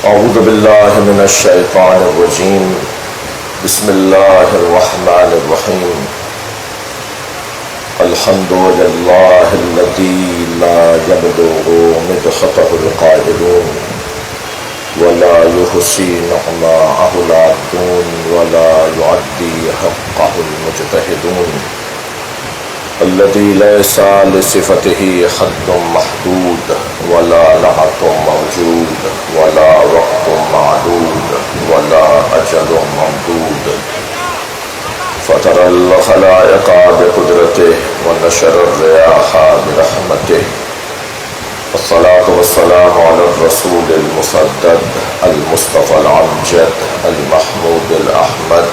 اعوذ باللہ من الشیطان الرجیم بسم اللہ الرحمن الرحیم الحمد للہ الذی لا یبلغ مدحتہ القائلون ولا يحصي نعماءه العادون ولا يعدي حقه المجتهدون الذي ليس لصفته حد محدود ولا نعت موجود ولا وقت معدود ولا أجل ممدود فترى الخلائق بقدرته ونشر الرياح برحمته والصلاة والسلام على الرسول المسدد المصطفى العمجد المحمود الأحمد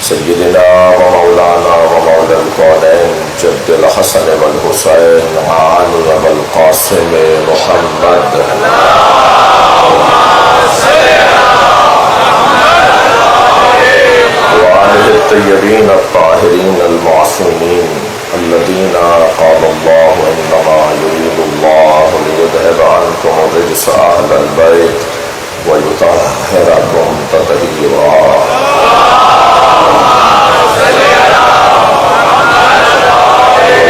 سيدنا ومولانا ومولى الكونين جد الحسن والحسين علي والقاسم محمد وآله الطيبين الطاهرين المعصومين الذين قال الله إنما يريد الله ليذهب عنكم الرجس أهل البيت ويطهركم تطهيرا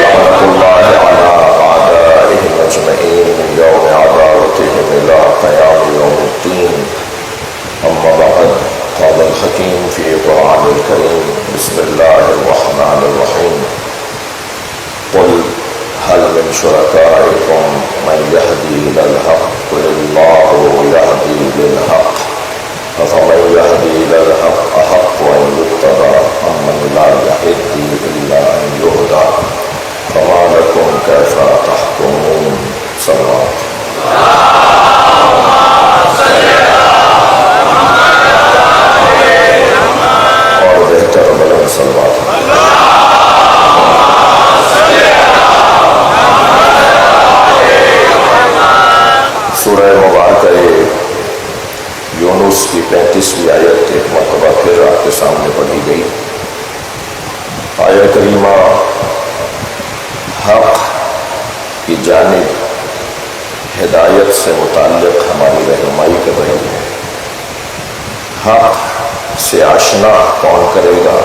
ورحمة الله على أعدائهم أجمعين من يوم عداوتهم إلى قيام يوم الدين أما بعد قال الحكيم في القرآن الكريم بسم الله الرحمن الرحيم قل هل من شركائكم من يهدي إلى الحق قل الله يهدي للحق فمن يهدي إلى الحق أحق أن يتبع أمن لا يهدي إلا أن يهدى فما لكم كيف تحكمون صلوات اور بہتر بلند صلوات سورہ مبارکہ یونس کی 35ویں آیت ایک مرتبہ پھر آپ کے سامنے پڑھی گئی. آیت کریمہ حق کی جانب ہدایت سے متعلق ہماری رہنمائی کر رہی ہے. حق سے آشنا کون کرے گا؟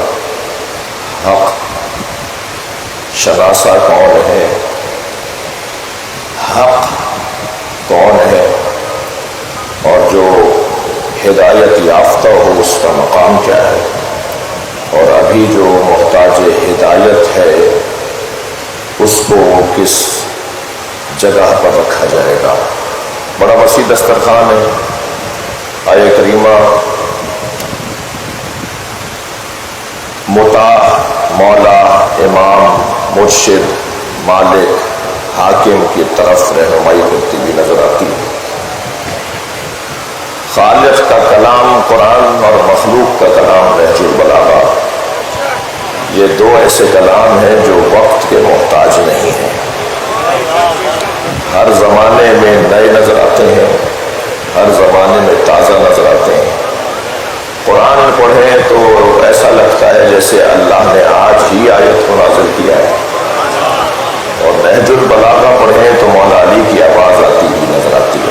حق شناسا کون ہے؟ حق کون ہے؟ اور جو ہدایت یافتہ ہو اس کا مقام کیا ہے؟ اور ابھی جو محتاج ہدایت ہے اس کو کس جگہ پر رکھا جائے گا؟ بڑا وسیع دسترخوان ہے. آیت کریمہ مطاع، مولا، امام، مرشد، مالک، حاکم کی طرف رہنمائی کرتی ہوئی نظر آتی ہے. خالق کا کلام قرآن اور مخلوق کا کلام نہج البلاغہ، یہ دو ایسے کلام ہیں جو وقت کے محتاج نہیں ہیں. ہر زمانے میں نئے نظر آتے ہیں، ہر زمانے میں تازہ نظر آتے ہیں. قرآن پڑھیں تو ایسا لگتا ہے جیسے اللہ نے آج ہی آیت کو نازل کیا ہے، اور نہج البلاغہ پڑھیں تو مولا علی کی آواز آتی ہوئی نظر آتی ہے.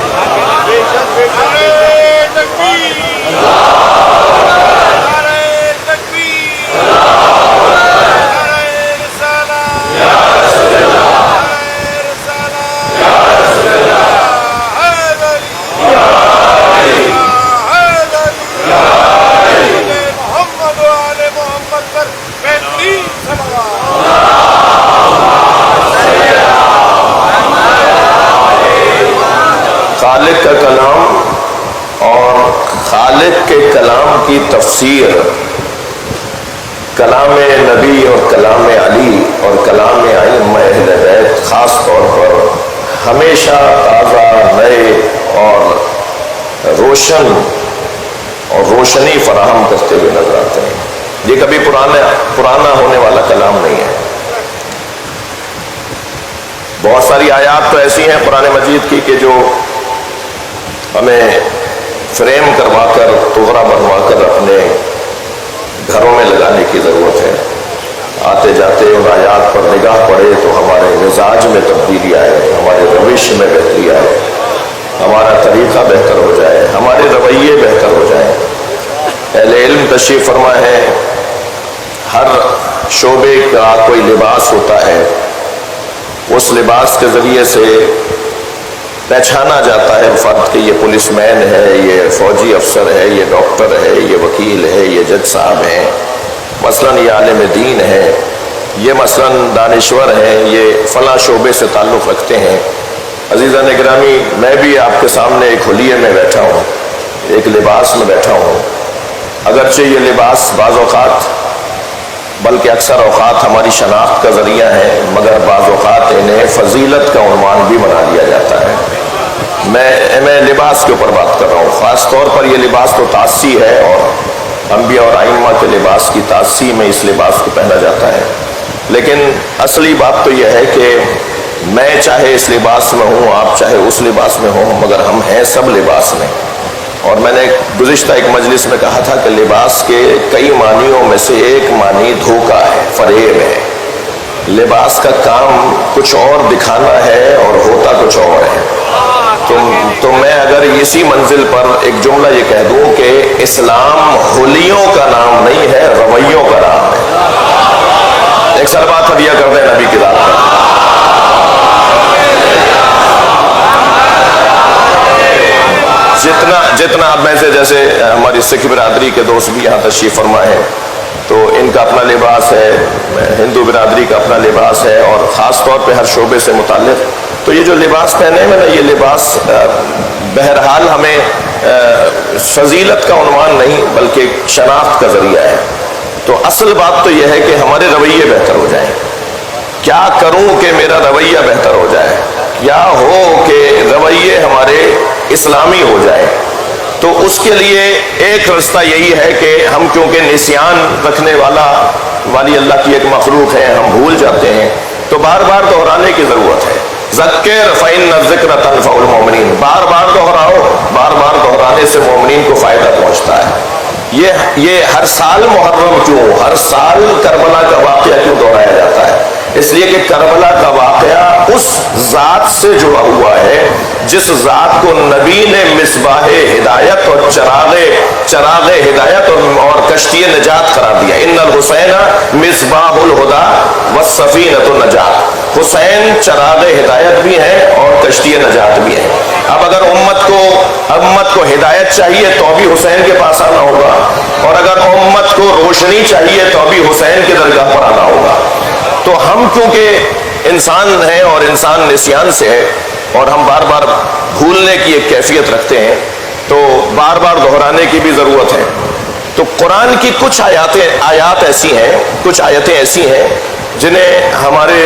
خالق کا کلام اور خالق کے کلام کی تفسیر، کلام نبی اور کلام علی اور کلام ائمہ اہل بیت خاص طور پر ہمیشہ تازہ، نئے اور روشن اور روشنی فراہم کرتے ہوئے نظر آتے ہیں. یہ کبھی پرانا ہونے والا کلام نہیں ہے. بہت ساری آیات تو ایسی ہیں قرآن مجید کی کہ جو ہمیں فریم کروا کر، توغرا بنوا کر اپنے گھروں میں لگانے کی ضرورت ہے. آتے جاتے ان آیات پر نگاہ پڑے تو ہمارے مزاج میں تبدیلی آئے، ہمارے روش میں بہتری آئے. ہمارا طریقہ بہتر ہو جائے، ہمارے رویے بہتر ہو جائیں۔ اہل علم تشریف فرما ہے، ہر شعبے کا کوئی لباس ہوتا ہے، اس لباس کے ذریعے سے پہچانا جاتا ہے فرد کہ یہ پولیس مین ہے، یہ فوجی افسر ہے، یہ ڈاکٹر ہے، یہ وکیل ہے، یہ جج صاحب ہیں، مثلاً یہ عالم دین ہے، یہ مثلاً دانشور ہیں، یہ فلاں شعبے سے تعلق رکھتے ہیں۔ عزیزان گرامی، میں بھی آپ کے سامنے ایک حلیے میں بیٹھا ہوں، ایک لباس میں بیٹھا ہوں، اگرچہ یہ لباس بعض اوقات بلکہ اکثر اوقات ہماری شناخت کا ذریعہ ہے، مگر بعض اوقات انہیں فضیلت کا عنوان بھی بنا دیا جاتا ہے۔ میں لباس کے اوپر بات کر رہا ہوں، خاص طور پر یہ لباس تو تاسی ہے، اور انبیاء اور ائمہ کے لباس کی تاسی میں اس لباس کو پہنا جاتا ہے۔ لیکن اصلی بات تو یہ ہے کہ میں چاہے اس لباس میں ہوں، آپ چاہے اس لباس میں ہوں، مگر ہم ہیں سب لباس میں۔ اور میں نے گزشتہ ایک مجلس میں کہا تھا کہ لباس کے کئی معنیوں میں سے ایک معنی دھوکہ ہے، فریب ہے۔ لباس کا کام کچھ اور دکھانا ہے اور ہوتا کچھ اور ہے۔ تو میں اگر اسی منزل پر ایک جملہ یہ کہہ دوں کہ اسلام حلیوں کا نام نہیں ہے، رویوں کا نام ہے۔ ایک سلوات ہدیہ کر دیں نبی کی ذات پر۔ جتنا اب میں سے جیسے ہماری سکھ برادری کے دوست بھی یہاں تشریف فرما ہے، تو ان کا اپنا لباس ہے، ہندو برادری کا اپنا لباس ہے، اور خاص طور پہ ہر شعبے سے متعلق تو یہ جو لباس پہنے میں نے، یہ لباس بہرحال ہمیں فضیلت کا عنوان نہیں بلکہ شناخت کا ذریعہ ہے۔ تو اصل بات تو یہ ہے کہ ہمارے رویے بہتر ہو جائیں۔ کیا کروں کہ میرا رویہ بہتر ہو جائے؟ کیا ہو کہ رویے ہمارے اسلامی ہو جائے؟ تو اس کے لیے ایک رستہ یہی ہے کہ ہم کیونکہ نسیان رکھنے والی اللہ کی ایک مخلوق ہے، ہم بھول جاتے ہیں، تو بار بار دہرانے کی ضرورت ہے۔ ذکر فإن الذکر تنفع المؤمنین، بار بار دہراؤ، بار بار دہرانے سے مومنین کو فائدہ پہنچتا ہے۔ یہ ہر سال محرم کیوں، ہر سال کربلا کا واقعہ کیوں دہرایا جاتا ہے؟ اس لیے کہ کربلا کا واقعہ اس ذات سے جڑا ہوا ہے جس ذات کو نبی نے مصباح ہدایت اور چراغ ہدایت اور کشتی نجات قرار دیا۔ ان الحسین مصباح الہدا والسفینۃ النجات، حسین چراغ ہدایت بھی ہے اور کشتی نجات بھی ہے۔ اب اگر امت کو ہدایت چاہیے تو بھی حسین کے پاس آنا ہوگا، اور اگر امت کو روشنی چاہیے تو بھی حسین کے درگاہ پر آنا ہوگا۔ تو ہم کیونکہ انسان ہیں اور انسان نسیان سے ہے، اور ہم بار بار بھولنے کی ایک کیفیت رکھتے ہیں، تو بار بار دہرانے کی بھی ضرورت ہے۔ تو قرآن کی کچھ آیات ایسی ہیں، کچھ آیتیں ایسی ہیں جنہیں ہمارے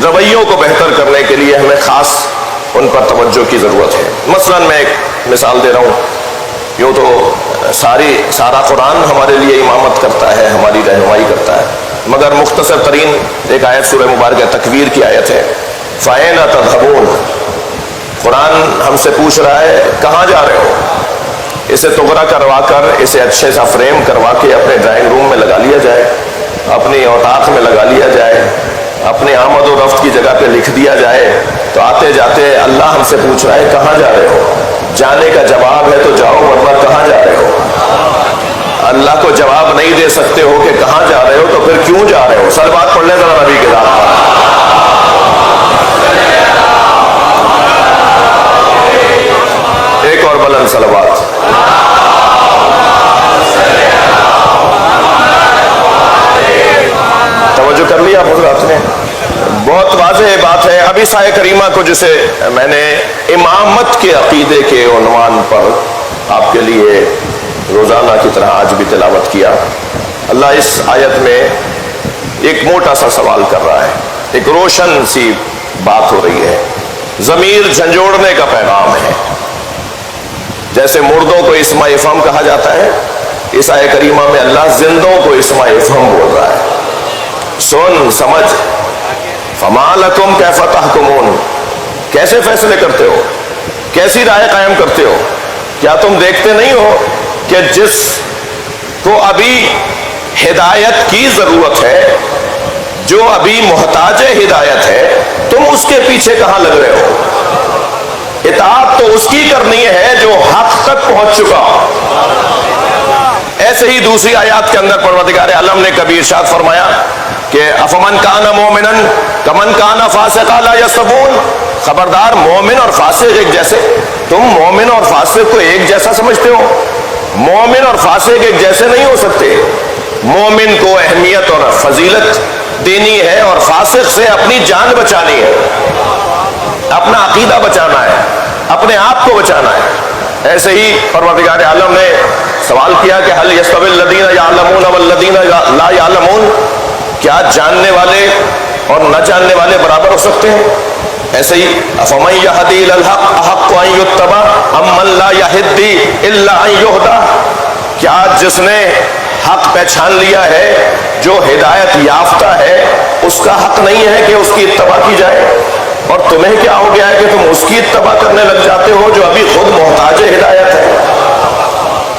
رویوں کو بہتر کرنے کے لیے ہمیں خاص ان پر توجہ کی ضرورت ہے۔ مثلا میں ایک مثال دے رہا ہوں، یوں تو سارا قرآن ہمارے لیے امامت کرتا ہے، ہماری رہنمائی کرتا ہے، مگر مختصر ترین ایک آیت سورہ مبارکہ تکویر کی آیت ہے، فَأَيْنَ تَذْهَبُونَ۔ قرآن ہم سے پوچھ رہا ہے کہاں جا رہے ہو؟ اسے تغرا کروا کر، اسے اچھے سا فریم کروا کے اپنے ڈرائنگ روم میں لگا لیا جائے، اپنی اوطاق میں لگا لیا جائے، اپنے آمد و رفت کی جگہ پہ لکھ دیا جائے، تو آتے جاتے اللہ ہم سے پوچھ رہا ہے کہاں جا رہے ہو؟ جانے کا جواب ہے تو جاؤ، ورنہ کہاں جا رہے ہو؟ اللہ کو جواب نہیں دے سکتے ہو کہ کہاں جا رہے ہو، تو پھر کیوں جا رہے ہو؟ سر بات پڑھ لیں ذرا نبی کے ذات پر۔ ایک اور بلند صلوات۔ توجہ کر لیا حضرات نے؟ بہت واضح بات ہے۔ اب اس آیہ کریمہ کو جسے میں نے امامت کے عقیدے کے عنوان پر آپ کے لیے روزانہ کی طرح آج بھی تلاوت کیا، اللہ اس آیت میں ایک موٹا سا سوال کر رہا ہے، ایک روشن سی بات ہو رہی ہے، ضمیر جھنجھوڑنے کا پیغام ہے۔ جیسے مردوں کو اسماء افہم کہا جاتا ہے، اس آیہ کریمہ میں اللہ زندوں کو اسماء افہم بول رہا ہے۔ سن سمجھ، فما لکم کیف تحکمون، کیسے فیصلے کرتے ہو، کیسی رائے قائم کرتے ہو؟ کیا تم دیکھتے نہیں ہو کہ جس کو ابھی ہدایت کی ضرورت ہے، جو ابھی محتاج ہدایت ہے، تم اس کے پیچھے کہاں لگ رہے ہو؟ اطاعت تو اس کی کرنی ہے جو حق تک پہنچ چکا. ایسے ہی دوسری آیات کے اندر پروردگار عالم نے کبھی ارشاد فرمایا کہ افمن کان مومنا کمن کان فاسقا لا یستوون. خبردار، مومن اور فاسق ایک جیسے؟ تم مومن اور فاسق کو ایک جیسا سمجھتے ہو؟ مومن اور فاسق ایک جیسے نہیں ہو سکتے. مومن کو اہمیت اور فضیلت دینی ہے اور فاسق سے اپنی جان بچانی ہے، اپنا عقیدہ بچانا ہے، اپنے آپ کو بچانا ہے. ایسے ہی پروردگار عالم نے سوال کیا کہ هل يستوي الذين يعلمون والذين لا يعلمون، کیا جاننے والے اور نہ جاننے والے برابر ہو سکتے ہیں؟ ایسے ہی افمن يهدي الى الحق احق ان يتبع ام من لا يهدي الا ان يهدى، کیا جس نے حق پہچان لیا ہے، جو ہدایت یافتہ ہے، اس کا حق نہیں ہے کہ اس کی اتباع کی جائے؟ اور تمہیں کیا ہو گیا ہے کہ تم اس کی اتباع کرنے لگ جاتے ہو جو ابھی خود محتاج ہدایت ہے؟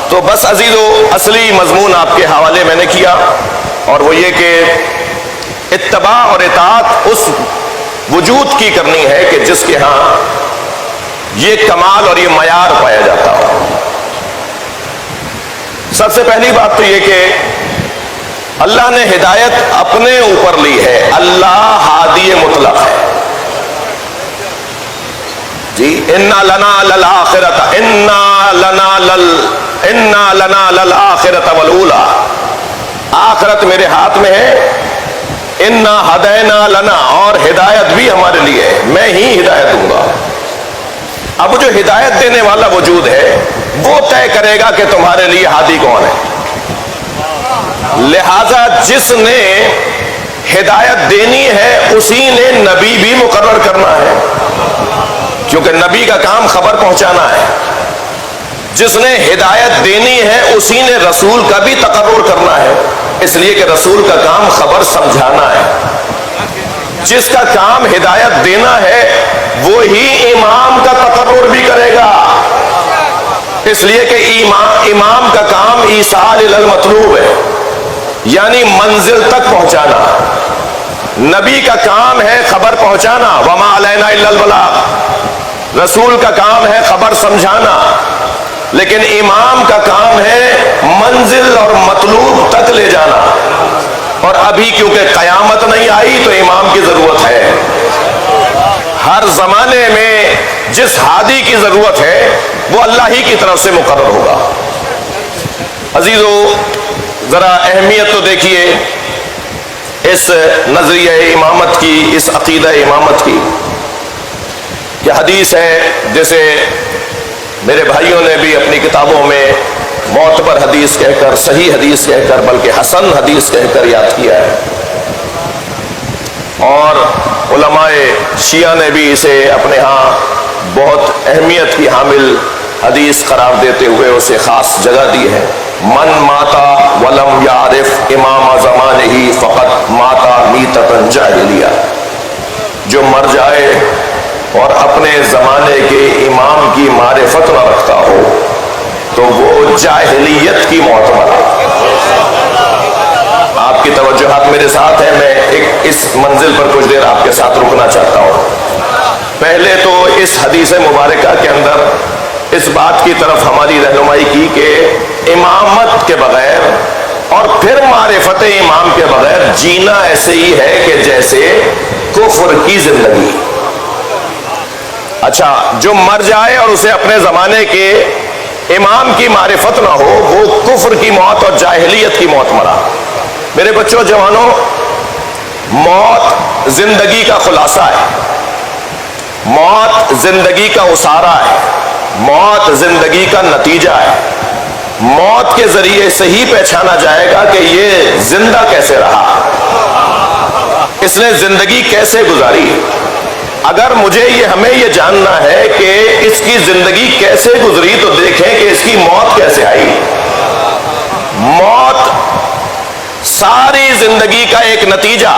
تو بس عزیزو، اصلی مضمون آپ کے حوالے میں نے کیا، اور وہ یہ کہ اتباع اور اطاعت اس وجود کی کرنی ہے کہ جس کے ہاں یہ کمال اور یہ معیار پایا جاتا ہو. سب سے پہلی بات تو یہ کہ اللہ نے ہدایت اپنے اوپر لی ہے. اللہ ہادی مطلق ہے جی. انا لنا للآخرۃ انا لنا للآخرۃ والاولی، آخرت میرے ہاتھ میں ہے. انا ہدینا لنا، اور ہدایت بھی ہمارے لیے ہے، میں ہی ہدایت دوں گا. اب جو ہدایت دینے والا وجود ہے وہ طے کرے گا کہ تمہارے لیے ہادی کون ہے. لہذا جس نے ہدایت دینی ہے اسی نے نبی بھی مقرر کرنا ہے، کیونکہ نبی کا کام خبر پہنچانا ہے. جس نے ہدایت دینی ہے اسی نے رسول کا بھی تقرر کرنا ہے، اس لیے کہ رسول کا کام خبر سمجھانا ہے. جس کا کام ہدایت دینا ہے وہی امام کا تقرر بھی کرے گا، اس لیے کہ امام کا کام ایصال الی المطلوب ہے، یعنی منزل تک پہنچانا. نبی کا کام ہے خبر پہنچانا، وما علینا الا البلاغ. رسول کا کام ہے خبر سمجھانا، لیکن امام کا کام ہے منزل اور مطلوب تک لے جانا. اور ابھی کیونکہ قیامت نہیں آئی تو امام کی ضرورت ہے. ہر زمانے میں جس ہادی کی ضرورت ہے وہ اللہ ہی کی طرف سے مقرر ہوگا. عزیزو، ذرا اہمیت تو دیکھیے اس نظریہ امامت کی، اس عقیدہ امامت کی. کہ حدیث ہے جیسے میرے بھائیوں نے بھی اپنی کتابوں میں معتبر حدیث کہہ کر، صحیح حدیث کہہ کر، بلکہ حسن حدیث کہہ کر یاد کیا ہے، اور علماء شیعہ نے بھی اسے اپنے ہاں بہت اہمیت کی حامل حدیث قرار دیتے ہوئے اسے خاص جگہ دی ہے. من ماتا ولم یعرف امام زمانہ فقط ماتا میتۃ جاہلیہ، جو مر جائے اور اپنے زمانے کے امام کی معرفت نہ رکھتا ہو تو وہ جاہلیت کی موت مرا. آپ کی توجہات میرے ساتھ ہیں، میں اس منزل پر کچھ دیر آپ کے ساتھ رکنا چاہتا ہوں. پہلے تو اس حدیث مبارکہ کے اندر اس بات کی طرف ہماری رہنمائی کی کہ امامت کے بغیر اور پھر معرفت امام کے بغیر جینا ایسے ہی ہے کہ جیسے کفر کی زندگی. اچھا، جو مر جائے اور اسے اپنے زمانے کے امام کی معرفت نہ ہو وہ کفر کی موت اور جاہلیت کی موت مرا. میرے بچوں، جوانوں، موت زندگی کا خلاصہ ہے، موت زندگی کا اسارہ ہے، موت زندگی کا نتیجہ ہے. موت کے ذریعے سے ہی پہچانا جائے گا کہ یہ زندہ کیسے رہا، اس نے زندگی کیسے گزاری. اگر ہمیں یہ جاننا ہے کہ اس کی زندگی کیسے گزری تو دیکھیں کہ اس کی موت کیسے آئی. موت ساری زندگی کا ایک نتیجہ.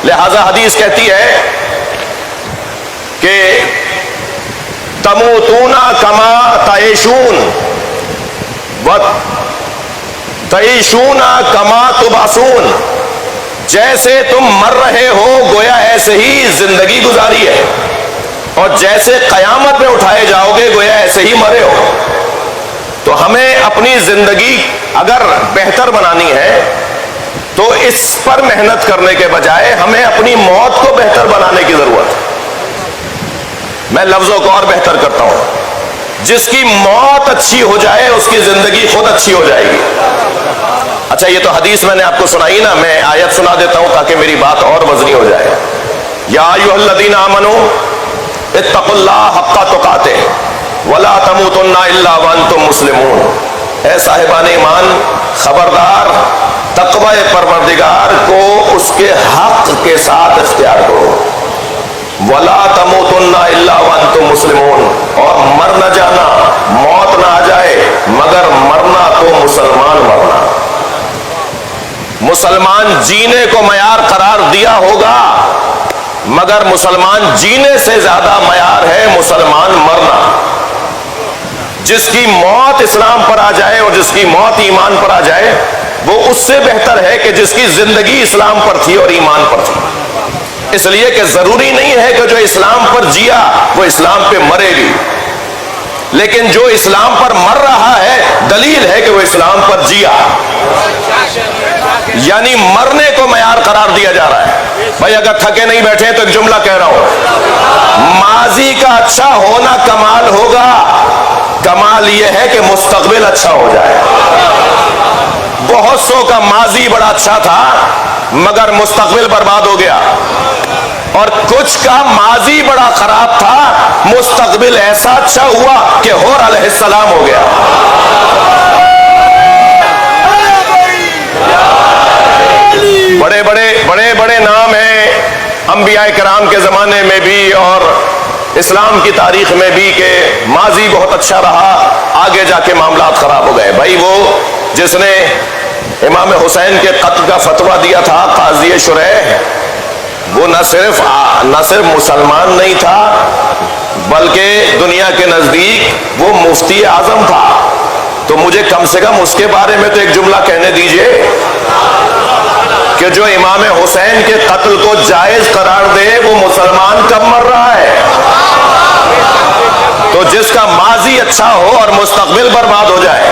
لہذا حدیث کہتی ہے کہ تموتون کما تعیشون تعیشون کما تبعثون، جیسے تم مر رہے ہو گویا ایسے ہی زندگی گزاری ہے. اور جیسے قیامت میں اٹھائے جاؤ گے گویا ایسے ہی مرے ہو. تو ہمیں اپنی زندگی اگر بہتر بنانی ہے تو اس پر محنت کرنے کے بجائے ہمیں اپنی موت کو بہتر بنانے کی ضرورت ہے. میں لفظوں کو اور بہتر کرتا ہوں. جس کی موت اچھی ہو جائے اس کی زندگی خود اچھی ہو جائے گی. اچھا یہ تو حدیث میں نے آپ کو سنائی نا, میں آیت سنا دیتا ہوں تاکہ میری بات اور وزنی ہو جائے. یا ایھا الذین آمنوا اتقوا اللہ حق تقاتہ ولا تموتن الا وانتم مسلمون. اے صاحبان ایمان, خبردار تقوی پروردگار کو اس کے حق کے ساتھ اختیار کرو. ولا تموتن الا وانتم مسلمون, اور مر نہ جانا, موت نہ آ جائے مگر مرنا تو مسلمان مرنا. مسلمان جینے کو معیار قرار دیا ہوگا مگر مسلمان جینے سے زیادہ معیار ہے مسلمان مرنا. جس کی موت اسلام پر آ جائے اور جس کی موت ایمان پر آ جائے وہ اس سے بہتر ہے کہ جس کی زندگی اسلام پر تھی اور ایمان پر تھی. اس لیے کہ ضروری نہیں ہے کہ جو اسلام پر جیا وہ اسلام پہ مرے بھی, لیکن جو اسلام پر مر رہا ہے دلیل ہے کہ وہ اسلام پر جیا. یعنی مرنے کو معیار قرار دیا جا رہا ہے. بھائی اگر تھکے نہیں بیٹھے تو ایک جملہ کہہ رہا ہوں, ماضی کا اچھا ہونا کمال ہوگا, کمال یہ ہے کہ مستقبل اچھا ہو جائے. بہت سو کا ماضی بڑا اچھا تھا مگر مستقبل برباد ہو گیا, اور کچھ کا ماضی بڑا خراب تھا مستقبل ایسا اچھا ہوا کہ حور علیہ السلام ہو گیا. بڑے بڑے نام ہیں انبیاء کرام کے زمانے میں بھی اور اسلام کی تاریخ میں بھی کہ ماضی بہت اچھا رہا, آگے جا کے معاملات خراب ہو گئے. بھائی وہ جس نے امام حسین کے قتل کا فتویٰ دیا تھا قاضی شریح, وہ نہ صرف مسلمان نہیں تھا بلکہ دنیا کے نزدیک وہ مفتی اعظم تھا. تو مجھے کم سے کم اس کے بارے میں تو ایک جملہ کہنے دیجئے کہ جو امام حسین کے قتل کو جائز قرار دے وہ مسلمان کب مر رہا ہے. تو جس کا ماضی اچھا ہو اور مستقبل برباد ہو جائے,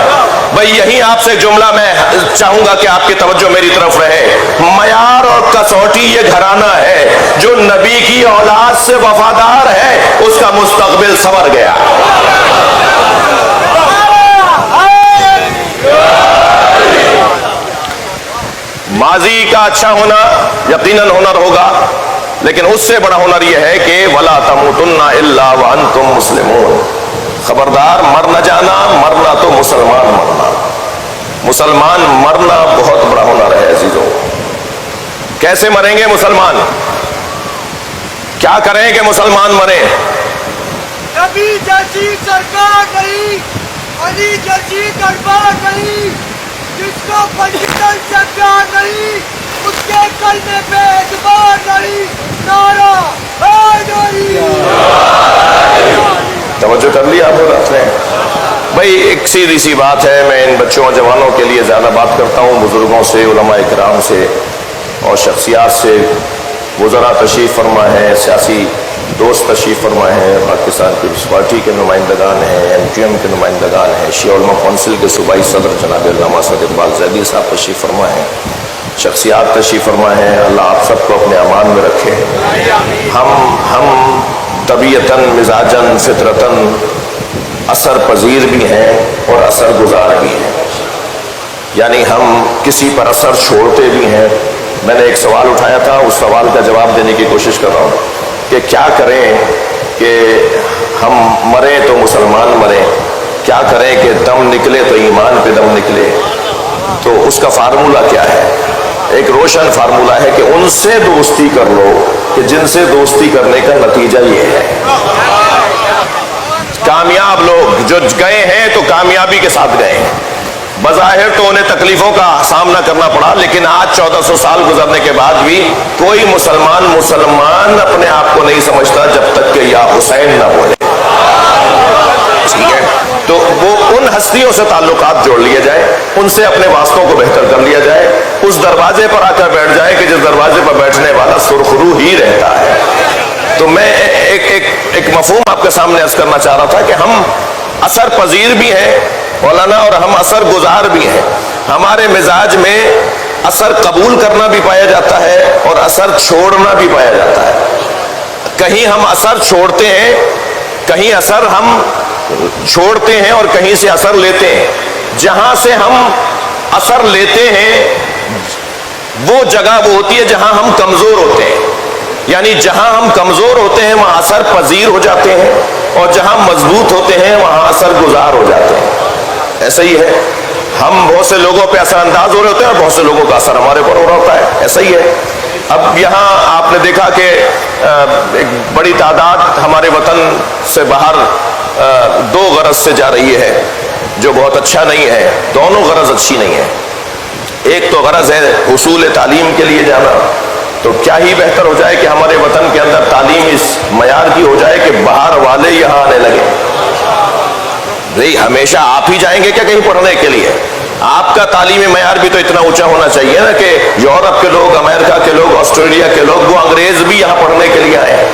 بھئی یہی آپ سے جملہ میں چاہوں گا کہ آپ کی توجہ میری طرف رہے. معیار اور کسوٹی یہ گھرانہ ہے جو نبی کی اولاد سے وفادار ہے, اس کا مستقبل سنور گیا. ماضی کا اچھا ہونا یقیناً ہنر ہوگا, لیکن اس سے بڑا ہنر یہ ہے کہ وَلَا تَمُوتُنَّ إِلَّا وَأَنْتُمْ مُسْلِمُونَ. خبردار مر نہ جانا, مرنا تو مسلمان مرنا. مسلمان مرنا بہت بڑا ہنر ہے عزیزوں. کیسے مریں گے مسلمان؟ کیا کریں کہ مسلمان مریں؟ نبی جیسی سرکار نہیں, علی جیسی دربار نہیں, جس کو پنجتن سے پیار نہیں اس کے کلمے پہ اعتبار نہیں. نعرہ حیدری. توجہ کر لی آپ رات میں؟ بھائی ایک سیدھی سی بات ہے, میں ان بچوں اور جوانوں کے لیے زیادہ بات کرتا ہوں, بزرگوں سے, علماء کرام سے اور شخصیات سے. وزراء تشریف فرما ہے, سیاسی دوست تشریف فرما ہے, پاکستان پیپلز پارٹی کے نمائندگان ہیں, ایم کیو ایم کے نمائندگان ہیں, شیعہ علماء کونسل کے صوبائی صدر جناب علامہ اسد اقبال زیدی صاحب تشریف فرما ہیں, شخصیات تشریف فرما ہیں. اللہ آپ سب کو اپنے امان میں رکھے. ہم طبیعتاً, مزاجاً, فطرتاً اثر پذیر بھی ہیں اور اثر گزار بھی ہیں, یعنی ہم کسی پر اثر چھوڑتے بھی ہیں. میں نے ایک سوال اٹھایا تھا, اس سوال کا جواب دینے کی کوشش کر رہا ہوں کہ کیا کریں کہ ہم مریں تو مسلمان مریں, کیا کریں کہ دم نکلے تو ایمان پہ دم نکلے. تو اس کا فارمولہ کیا ہے؟ ایک روشن فارمولہ ہے کہ ان سے دوستی کر لو کہ جن سے دوستی کرنے کا نتیجہ یہ ہے. کامیاب لوگ جو گئے ہیں تو کامیابی کے ساتھ گئے ہیں. بظاہر تو انہیں تکلیفوں کا سامنا کرنا پڑا, لیکن آج 1400 سال گزرنے کے بعد بھی کوئی مسلمان اپنے آپ کو نہیں سمجھتا جب تک کہ یا حسین نہ بولے. ٹھیک ہے, تو وہ ان ہستیوں سے تعلقات جوڑ لیے جائے, ان سے اپنے واسطوں کو بہتر کر لیا جائے, اس دروازے پر آ کر بیٹھ جائے کہ جس دروازے پر بیٹھنے والا سرخرو ہی رہتا ہے. تو میں ایک مفہوم آپ کے سامنے عرض کرنا چاہ رہا تھا کہ ہم اثر پذیر بھی ہیں مولانا، اور ہم اثر گزار بھی ہیں. ہمارے مزاج میں اثر قبول کرنا بھی پایا جاتا ہے اور اثر چھوڑنا بھی پایا جاتا ہے. کہیں ہم اثر چھوڑتے ہیں، کہیں اثر ہم چھوڑتے ہیں اور کہیں سے اثر لیتے ہیں. جہاں سے ہم اثر لیتے ہیں وہ جگہ وہ ہوتی ہے جہاں ہم کمزور ہوتے ہیں. یعنی جہاں ہم کمزور ہوتے ہیں وہاں اثر پذیر ہو جاتے ہیں، اور جہاں مضبوط ہوتے ہیں وہاں اثر گزار ہو جاتے ہیں. ایسا ہی ہے، ہم بہت سے لوگوں پہ اثر انداز ہو رہے ہوتے ہیں اور بہت سے لوگوں کا اثر ہمارے پر ہو رہا ہوتا ہے. ایسا ہی ہے. اب یہاں آپ نے دیکھا کہ ایک بڑی تعداد ہمارے وطن سے باہر دو غرض سے جا رہی ہے، جو بہت اچھا نہیں ہے. دونوں غرض اچھی نہیں ہے. ایک تو غرض ہے حصول تعلیم کے لیے جانا، تو کیا ہی بہتر ہو جائے کہ ہمارے وطن کے اندر تعلیم اس معیار کی ہو جائے کہ باہر والے یہاں آنے لگے. بھئی ہمیشہ آپ ہی جائیں گے کیا کہیں پڑھنے کے لیے؟ آپ کا تعلیمی معیار بھی تو اتنا اونچا ہونا چاہیے نا کہ یورپ کے لوگ، امریکہ کے لوگ، آسٹریلیا کے لوگ، وہ انگریز بھی یہاں پڑھنے کے لیے آئے.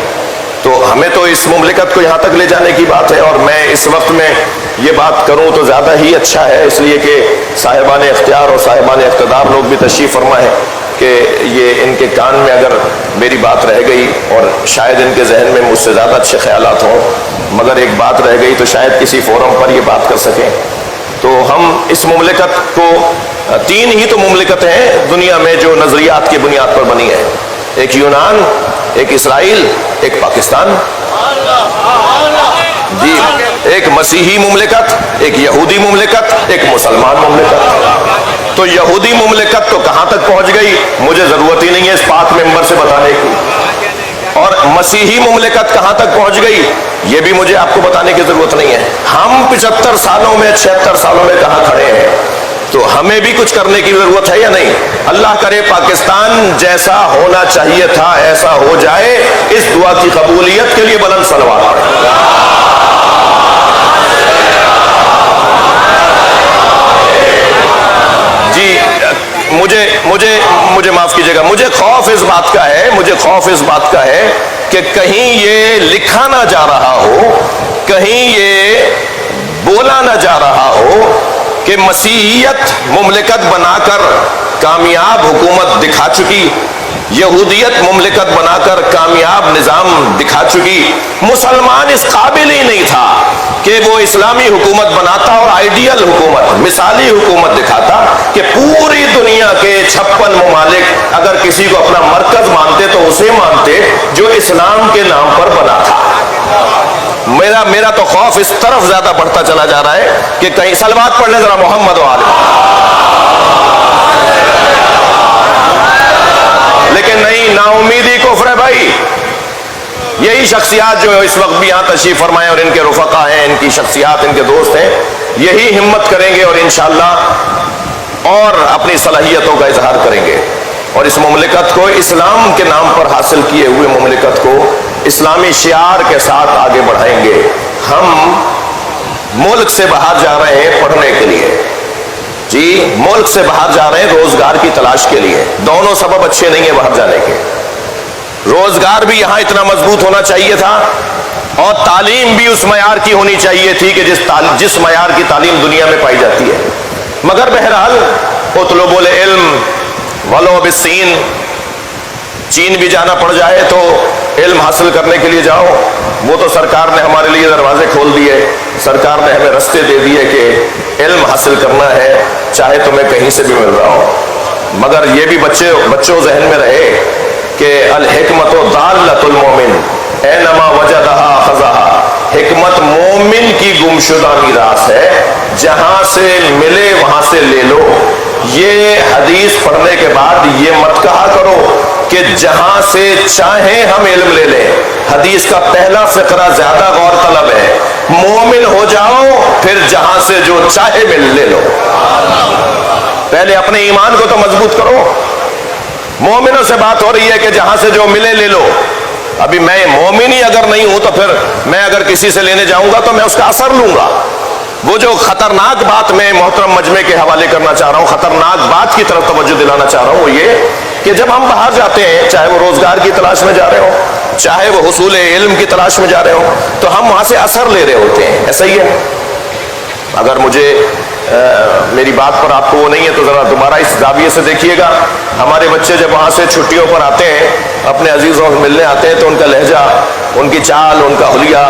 تو ہمیں تو اس مملکت کو یہاں تک لے جانے کی بات ہے. اور میں اس وقت میں یہ بات کروں تو زیادہ ہی اچھا ہے، اس لیے کہ صاحبان اختیار اور صاحبان اقتدار لوگ بھی تشریف فرما ہے کہ یہ ان کے کان میں اگر میری بات رہ گئی، اور شاید ان کے ذہن میں مجھ سے زیادہ اچھے خیالات ہوں، مگر ایک بات رہ گئی تو شاید کسی فورم پر یہ بات کر سکیں. تو ہم اس مملکت کو، تین ہی تو مملکتیں ہیں دنیا میں جو نظریات کی بنیاد پر بنی ہے. ایک یونان، ایک اسرائیل، ایک پاکستان. جی، ایک مسیحی مملکت، ایک یہودی مملکت، ایک مسلمان مملکت. تو یہودی مملکت تو کہاں تک پہنچ گئی مجھے ضرورت ہی نہیں ہے اس پاک ممبر سے بتانے کی. اور مسیحی مملکت کہاں تک پہنچ گئی یہ بھی مجھے آپ کو بتانے کی ضرورت نہیں ہے. ہم 75 سالوں میں 76 سالوں میں کہاں کھڑے ہیں؟ تو ہمیں بھی کچھ کرنے کی ضرورت ہے یا نہیں؟ اللہ کرے پاکستان جیسا ہونا چاہیے تھا ایسا ہو جائے. اس دعا کی قبولیت کے لیے بلند صلوات پڑھیں. جی، مجھے معاف کیجیے گا، مجھے خوف اس بات کا ہے کہ کہیں یہ لکھا نہ جا رہا ہو، کہیں یہ بولا نہ جا رہا ہو کہ مسیحیت مملکت بنا کر کامیاب حکومت دکھا چکی، یہودیت مملکت بنا کر کامیاب نظام دکھا چکی، مسلمان اس قابل ہی نہیں تھا کہ وہ اسلامی حکومت بناتا اور آئیڈیل حکومت، مثالی حکومت دکھاتا کہ پوری دنیا کے 56 ممالک اگر کسی کو اپنا مرکز مانتے تو اسے مانتے جو اسلام کے نام پر بنا تھا. میرا تو خوف اس طرف زیادہ بڑھتا چلا جا رہا ہے کہ کہیں صلوات پڑھ لیں ذرا محمد و آل. لیکن نہیں، نا امیدی کفر ہے بھائی. یہی شخصیات جو اس وقت بھی یہاں تشریف فرمائے اور ان کے رفقا ہیں، ان کی شخصیات، ان کے دوست ہیں، یہی ہمت کریں گے اور انشاءاللہ اور اپنی صلاحیتوں کا اظہار کریں گے اور اس مملکت کو اسلام کے نام پر حاصل کیے ہوئے مملکت کو اسلامی شعار کے ساتھ آگے بڑھائیں گے. ہم ملک سے باہر جا رہے ہیں پڑھنے کے لیے، جی ملک سے باہر جا رہے ہیں روزگار کی تلاش کے لیے. دونوں سبب اچھے نہیں ہیں باہر جانے کے. روزگار بھی یہاں اتنا مضبوط ہونا چاہیے تھا اور تعلیم بھی اس معیار کی ہونی چاہیے تھی کہ جس معیار کی تعلیم دنیا میں پائی جاتی ہے. مگر بہرحال اطلبوا العلم ولو بالصین، چین بھی جانا پڑ جائے تو علم حاصل کرنے کے لیے جاؤ. وہ تو سرکار نے ہمارے لیے دروازے کھول دیے، سرکار نے ہمیں رستے دے دیے کہ علم حاصل کرنا ہے چاہے تمہیں کہیں سے بھی مل رہا ہو. مگر یہ بھی بچوں ذہن میں رہے کہ الحکمت ضالۃ المومن اینما وجدہا خذہا. حکمت مومن کی گمشدہ میراث ہے، جہاں سے ملے وہاں سے لے لو. یہ حدیث پڑھنے کے بعد یہ مت کہا کرو کہ جہاں سے چاہیں ہم علم لے لیں. حدیث کا پہلا فقرہ زیادہ غور طلب ہے. مومن ہو جاؤ پھر جہاں سے جو چاہے مل لے لو. پہلے اپنے ایمان کو تو مضبوط کرو. مومنوں سے بات ہو رہی ہے کہ جہاں سے جو ملے لے لو. ابھی میں مومن ہی اگر نہیں ہوں تو پھر میں اگر کسی سے لینے جاؤں گا تو میں اس کا اثر لوں گا. وہ جو خطرناک بات میں محترم مجمع کے حوالے کرنا چاہ رہا ہوں، خطرناک بات کی طرف توجہ دلانا چاہ رہا ہوں، وہ یہ کہ جب ہم باہر جاتے ہیں، چاہے وہ روزگار کی تلاش میں جا رہے ہوں، چاہے وہ حصول علم کی تلاش میں جا رہے ہوں، تو ہم وہاں سے اثر لے رہے ہوتے ہیں. ایسا ہی ہے. اگر مجھے میری بات پر آپ کو وہ نہیں ہے تو ذرا دوبارہ اس زاویے سے دیکھیے گا. ہمارے بچے جب وہاں سے چھٹیوں پر آتے ہیں، اپنے عزیزوں سے ملنے آتے ہیں، تو ان کا لہجہ، ان کی چال، ان کا حلیہ،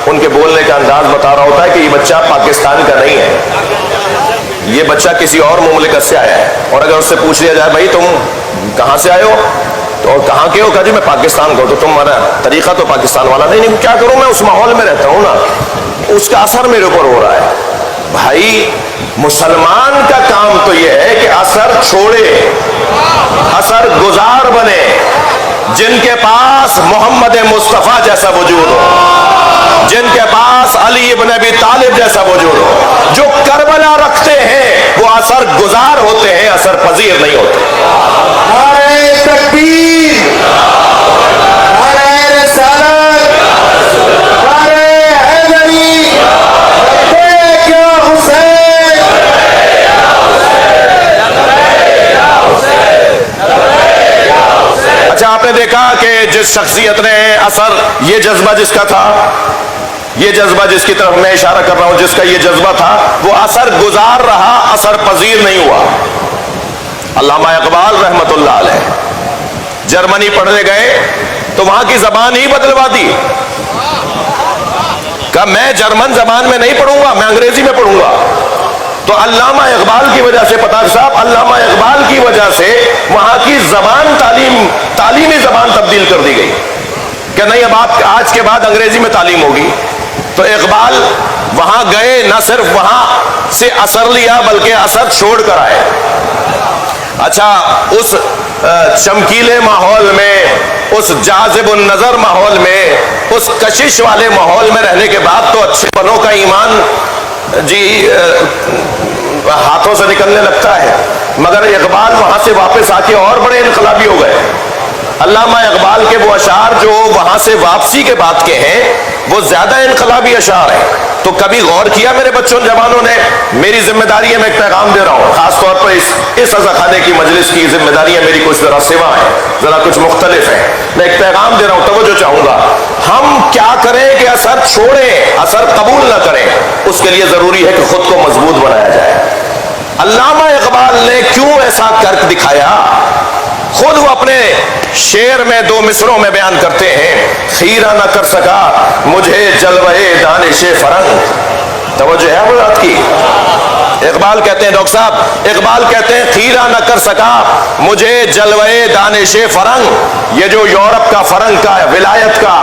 ان کے بولنے کا انداز بتا رہا ہوتا ہے کہ یہ بچہ پاکستان کا نہیں ہے، یہ بچہ کسی اور مملکت سے آیا ہے. اور اگر اس سے پوچھ لیا جائے بھائی تم کہاں سے آئے ہو تو کہاں کے ہو، کہا جی میں پاکستان کا ہوں، تو تمہارا طریقہ تو پاکستان والا نہیں. کیا کروں، میں اس ماحول میں رہتا ہوں نا، اس کا اثر میرے اوپر ہو رہا ہے. بھائی مسلمان کا کام تو یہ ہے کہ اثر چھوڑے، اثر گزار بنے، جن کے پاس محمد مصطفیٰ جیسا وجود ہو، جن کے پاس علی ابن ابی طالب جیسا وجود ہو، جو کربلا رکھتے ہیں وہ اثر گزار ہوتے ہیں، اثر پذیر نہیں ہوتے. نعرہ تکبیر، نعرہ رسالت، نعرہ حیدری، لبیک یا حسین. اچھا، آپ نے دیکھا کہ جس شخصیت نے اثر، یہ جذبہ جس کا تھا، یہ جذبہ جس کی طرف میں اشارہ کر رہا ہوں، جس کا یہ جذبہ تھا، وہ اثر گزار رہا، اثر پذیر نہیں ہوا. علامہ اقبال رحمت اللہ علیہ جرمنی پڑھنے گئے تو وہاں کی زبان ہی بدلوا دی. کہا میں جرمن زبان میں نہیں پڑھوں گا، میں انگریزی میں پڑھوں گا. تو علامہ اقبال کی وجہ سے، پتہ صاحب، علامہ اقبال کی وجہ سے وہاں کی زبان، تعلیمی زبان تبدیل کر دی گئی کہ نہیں، اب آپ آج کے بعد انگریزی میں تعلیم ہوگی. تو اقبال وہاں گئے، نہ صرف وہاں سے اثر لیا بلکہ اثر چھوڑ کر آئے. اچھا، اس چمکیلے ماحول میں، اس جاذب النظر ماحول میں، اس کشش والے ماحول میں رہنے کے بعد تو اچھے بنوں کا ایمان جی ہاتھوں سے نکلنے لگتا ہے. مگر اقبال وہاں سے واپس آ کے اور بڑے انقلابی ہو گئے. علامہ اقبال کے وہ اشعار جو وہاں سے واپسی کے بعد کے ہیں، وہ زیادہ انقلابی اشعار ہیں. تو کبھی غور کیا میرے بچوں جوانوں نے؟ میری ذمہ داری ہے، میں ایک پیغام دے رہا ہوں، خاص طور پر اس عزاخانے کی مجلس کی ذمہ داری ہے میری، کچھ ذرا سوا ہے، ذرا کچھ مختلف ہے. میں ایک پیغام دے رہا ہوں، توجہ چاہوں گا. ہم کیا کریں کہ اثر چھوڑیں، اثر قبول نہ کریں؟ اس کے لیے ضروری ہے کہ خود کو مضبوط بنایا جائے. علامہ اقبال نے کیوں ایسا کرک دکھایا؟ خود وہ اپنے شعر میں 2 مصروں میں بیان کرتے ہیں، خیرہ نہ کر سکا مجھے جلوہ دانش فرنگ. توجہ ہے وہ بات کی؟ اقبال کہتے ہیں، ڈاکٹر صاحب اقبال کہتے ہیں، خیرہ نہ کر سکا مجھے جلوہ دانش فرنگ. یہ جو یورپ کا، فرنگ کا، ولایت کا،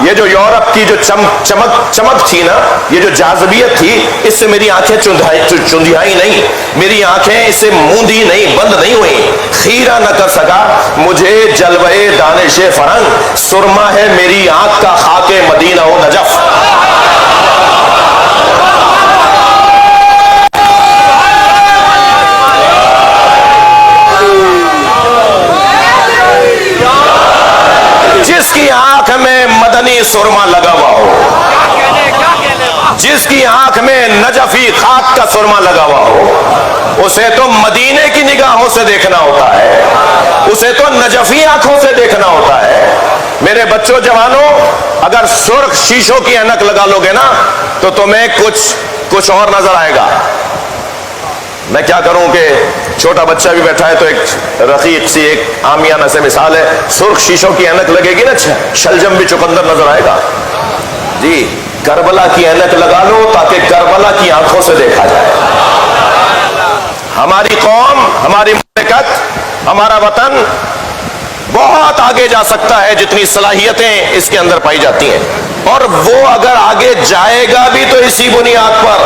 یہ جو یورپ کی جو چمک تھی نا، یہ جو جاذبیت تھی، اس سے میری آنکھیں چندیائی نہیں، میری آنکھیں اس سے موندی نہیں، بند نہیں ہوئی. خیرہ نہ کر سکا مجھے جلوہ دانش فرنگ، سرما ہے میری آنکھ کا خاک مدینہ و نجف. جس کی آنکھ میں مدنی سرما لگا ہوا ہو، جس کی آنکھ میں نجفی خاک کا سرما لگا ہوا ہو، اسے تو مدینے کی نگاہوں سے دیکھنا ہوتا ہے، اسے تو نجفی آنکھوں سے دیکھنا ہوتا ہے. میرے بچوں جوانوں، اگر سرخ شیشوں کی اینک لگا لو گے نا تو تمہیں کچھ اور نظر آئے گا. میں کیا کروں کہ چھوٹا بچہ بھی بیٹھا ہے تو ایک رقیق سی، ایک عامیانہ سے مثال ہے، سرخ شیشوں کی اینک لگے گی نا، شلجم بھی چقندر نظر آئے گا. جی، کربلا کی اینک لگا لو تاکہ کربلا کی آنکھوں سے دیکھا جائے. ہماری قوم، ہماری مملکت، ہمارا وطن بہت آگے جا سکتا ہے جتنی صلاحیتیں اس کے اندر پائی جاتی ہیں. اور وہ اگر آگے جائے گا بھی تو اسی بنیاد پر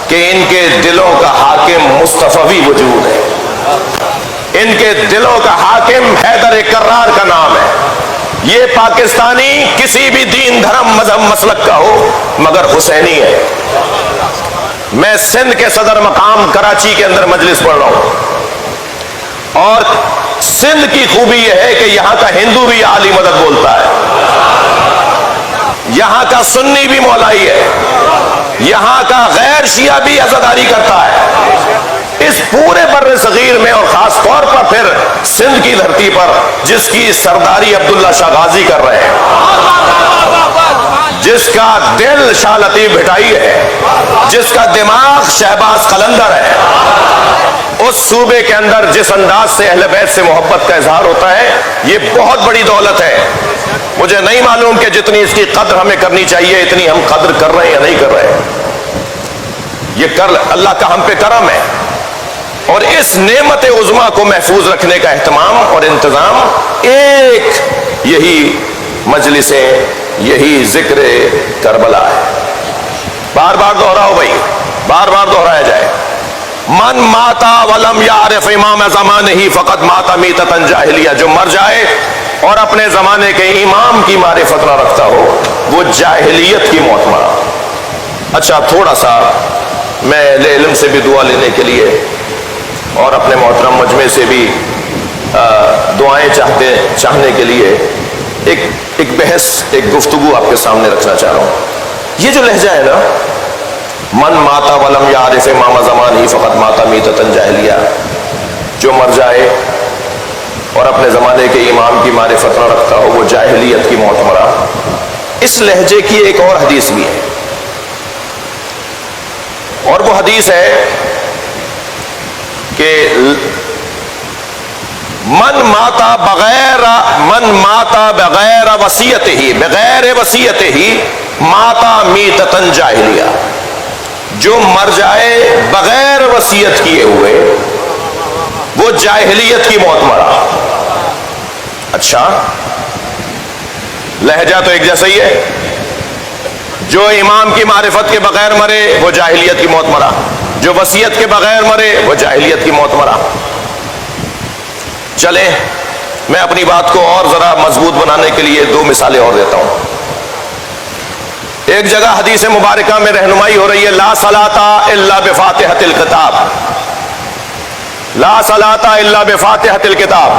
کہ ان کے دلوں کا حاکم مصطفی وجود ہے، ان کے دلوں کا حاکم حیدر کرار کا نام ہے. یہ پاکستانی کسی بھی دین، دھرم، مذہب، مسلک کا ہو مگر حسینی ہے. میں سندھ کے صدر مقام کراچی کے اندر مجلس پڑھ رہا ہوں، اور سندھ کی خوبی یہ ہے کہ یہاں کا ہندو بھی عالی مدد بولتا ہے، یہاں کا سنی بھی مولائی ہے، یہاں کا غیر شیعہ بھی عزاداری کرتا ہے. اس پورے بر صغیر میں اور خاص طور پر پھر سندھ کی دھرتی پر جس کی سرداری عبداللہ شاہ غازی کر رہے ہیں، جس کا دل شاہ لطیف بھٹائی ہے، جس کا دماغ شہباز قلندر ہے، اس صوبے کے اندر جس انداز سے اہل بیت سے محبت کا اظہار ہوتا ہے، یہ بہت بڑی دولت ہے۔ مجھے نہیں معلوم کہ جتنی اس کی قدر ہمیں کرنی چاہیے اتنی ہم قدر کر رہے ہیں یا نہیں کر رہے ہیں۔ یہ اللہ کا ہم پہ کرم ہے، اور اس نعمت عظمیٰ کو محفوظ رکھنے کا اہتمام اور انتظام ایک یہی مجلسیں، یہی ذکر کربلا ہے۔ بار بار دہراؤ بھائی، بار بار دہرایا جائے۔ من ماتا ولم یعرف امام زمانہ فقط ماتا میتۃ جاہلیہ، جو مر جائے اور اپنے زمانے کے امام کی معرفت نہ رکھتا ہو وہ جاہلیت کی موت مرا۔ اچھا، تھوڑا سا میں اہل علم سے بھی دعا لینے کے لیے اور اپنے محترم مجمع سے بھی دعائیں چاہنے کے لیے ایک بحث، ایک گفتگو آپ کے سامنے رکھنا چاہ رہا ہوں۔ یہ جو لہجہ ہے نا، من ماتا ولم یعرف امام زمانہ فقط ماتا میتۃ جاہلیہ، جو مر جائے اور اپنے زمانے کے امام کی معرفت نہ رکھتا ہو وہ جاہلیت کی موت مرا، اس لہجے کی ایک اور حدیث بھی ہے، اور وہ حدیث ہے کہ من ماتا بغیر وصیت ہی ماتا میتۃ جاہلیہ، جو مر جائے بغیر وصیت کیے ہوئے وہ جاہلیت کی موت مرا۔ اچھا، لہجہ تو ایک جیسا ہی ہے، جو امام کی معرفت کے بغیر مرے وہ جاہلیت کی موت مرا، جو وصیت کے بغیر مرے وہ جاہلیت کی موت مرا۔ چلیں میں اپنی بات کو اور ذرا مضبوط بنانے کے لیے دو مثالیں اور دیتا ہوں۔ ایک جگہ حدیث مبارکہ میں رہنمائی ہو رہی ہے، لا صلاۃ الا بفاتحۃ الکتاب، لا صلاۃ الا بفاتحۃ الکتاب،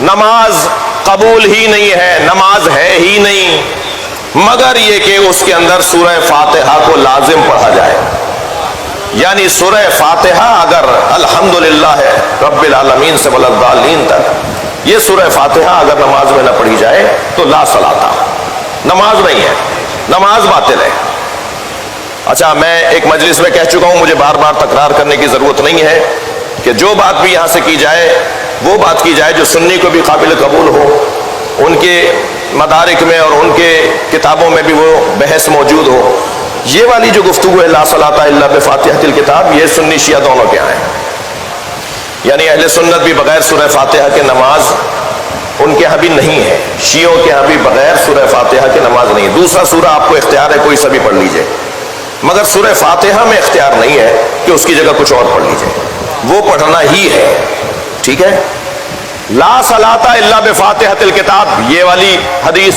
نماز قبول ہی نہیں ہے، نماز ہے ہی نہیں مگر یہ کہ اس کے اندر سورہ فاتحہ کو لازم پڑھا جائے۔ یعنی سورہ فاتحہ اگر الحمدللہ ہے رب العالمین سے والضالین تک، یہ سورہ فاتحہ اگر نماز میں نہ پڑھی جائے تو لا صلاۃ، نماز نہیں ہے، نماز باطل ہے۔ اچھا، میں ایک مجلس میں کہہ چکا ہوں، مجھے بار بار تکرار کرنے کی ضرورت نہیں ہے کہ جو بات بھی یہاں سے کی جائے وہ بات کی جائے جو سنی کو بھی قابل قبول ہو، ان کے مدارک میں اور ان کے کتابوں میں بھی وہ بحث موجود ہو۔ یہ والی جو گفتگو ہے لا صلاۃ الا بفاتحۃ الکتاب، یہ سنی شیعہ دونوں کے ہیں، یعنی اہل سنت بھی بغیر سورہ فاتحہ کے نماز ان کے ہاں بھی نہیں ہے، شیعوں کے ہاں بھی بغیر سورہ فاتحہ کے نماز نہیں ہے۔ دوسرا سورہ آپ کو اختیار ہے، کوئی سا بھی پڑھ لیجئے، مگر سورہ فاتحہ میں اختیار نہیں ہے کہ اس کی جگہ کچھ اور پڑھ لیجئے، وہ پڑھنا ہی ہے، ٹھیک ہے۔ لا صلاۃ الا بفاتحۃ الکتاب، یہ والی حدیث۔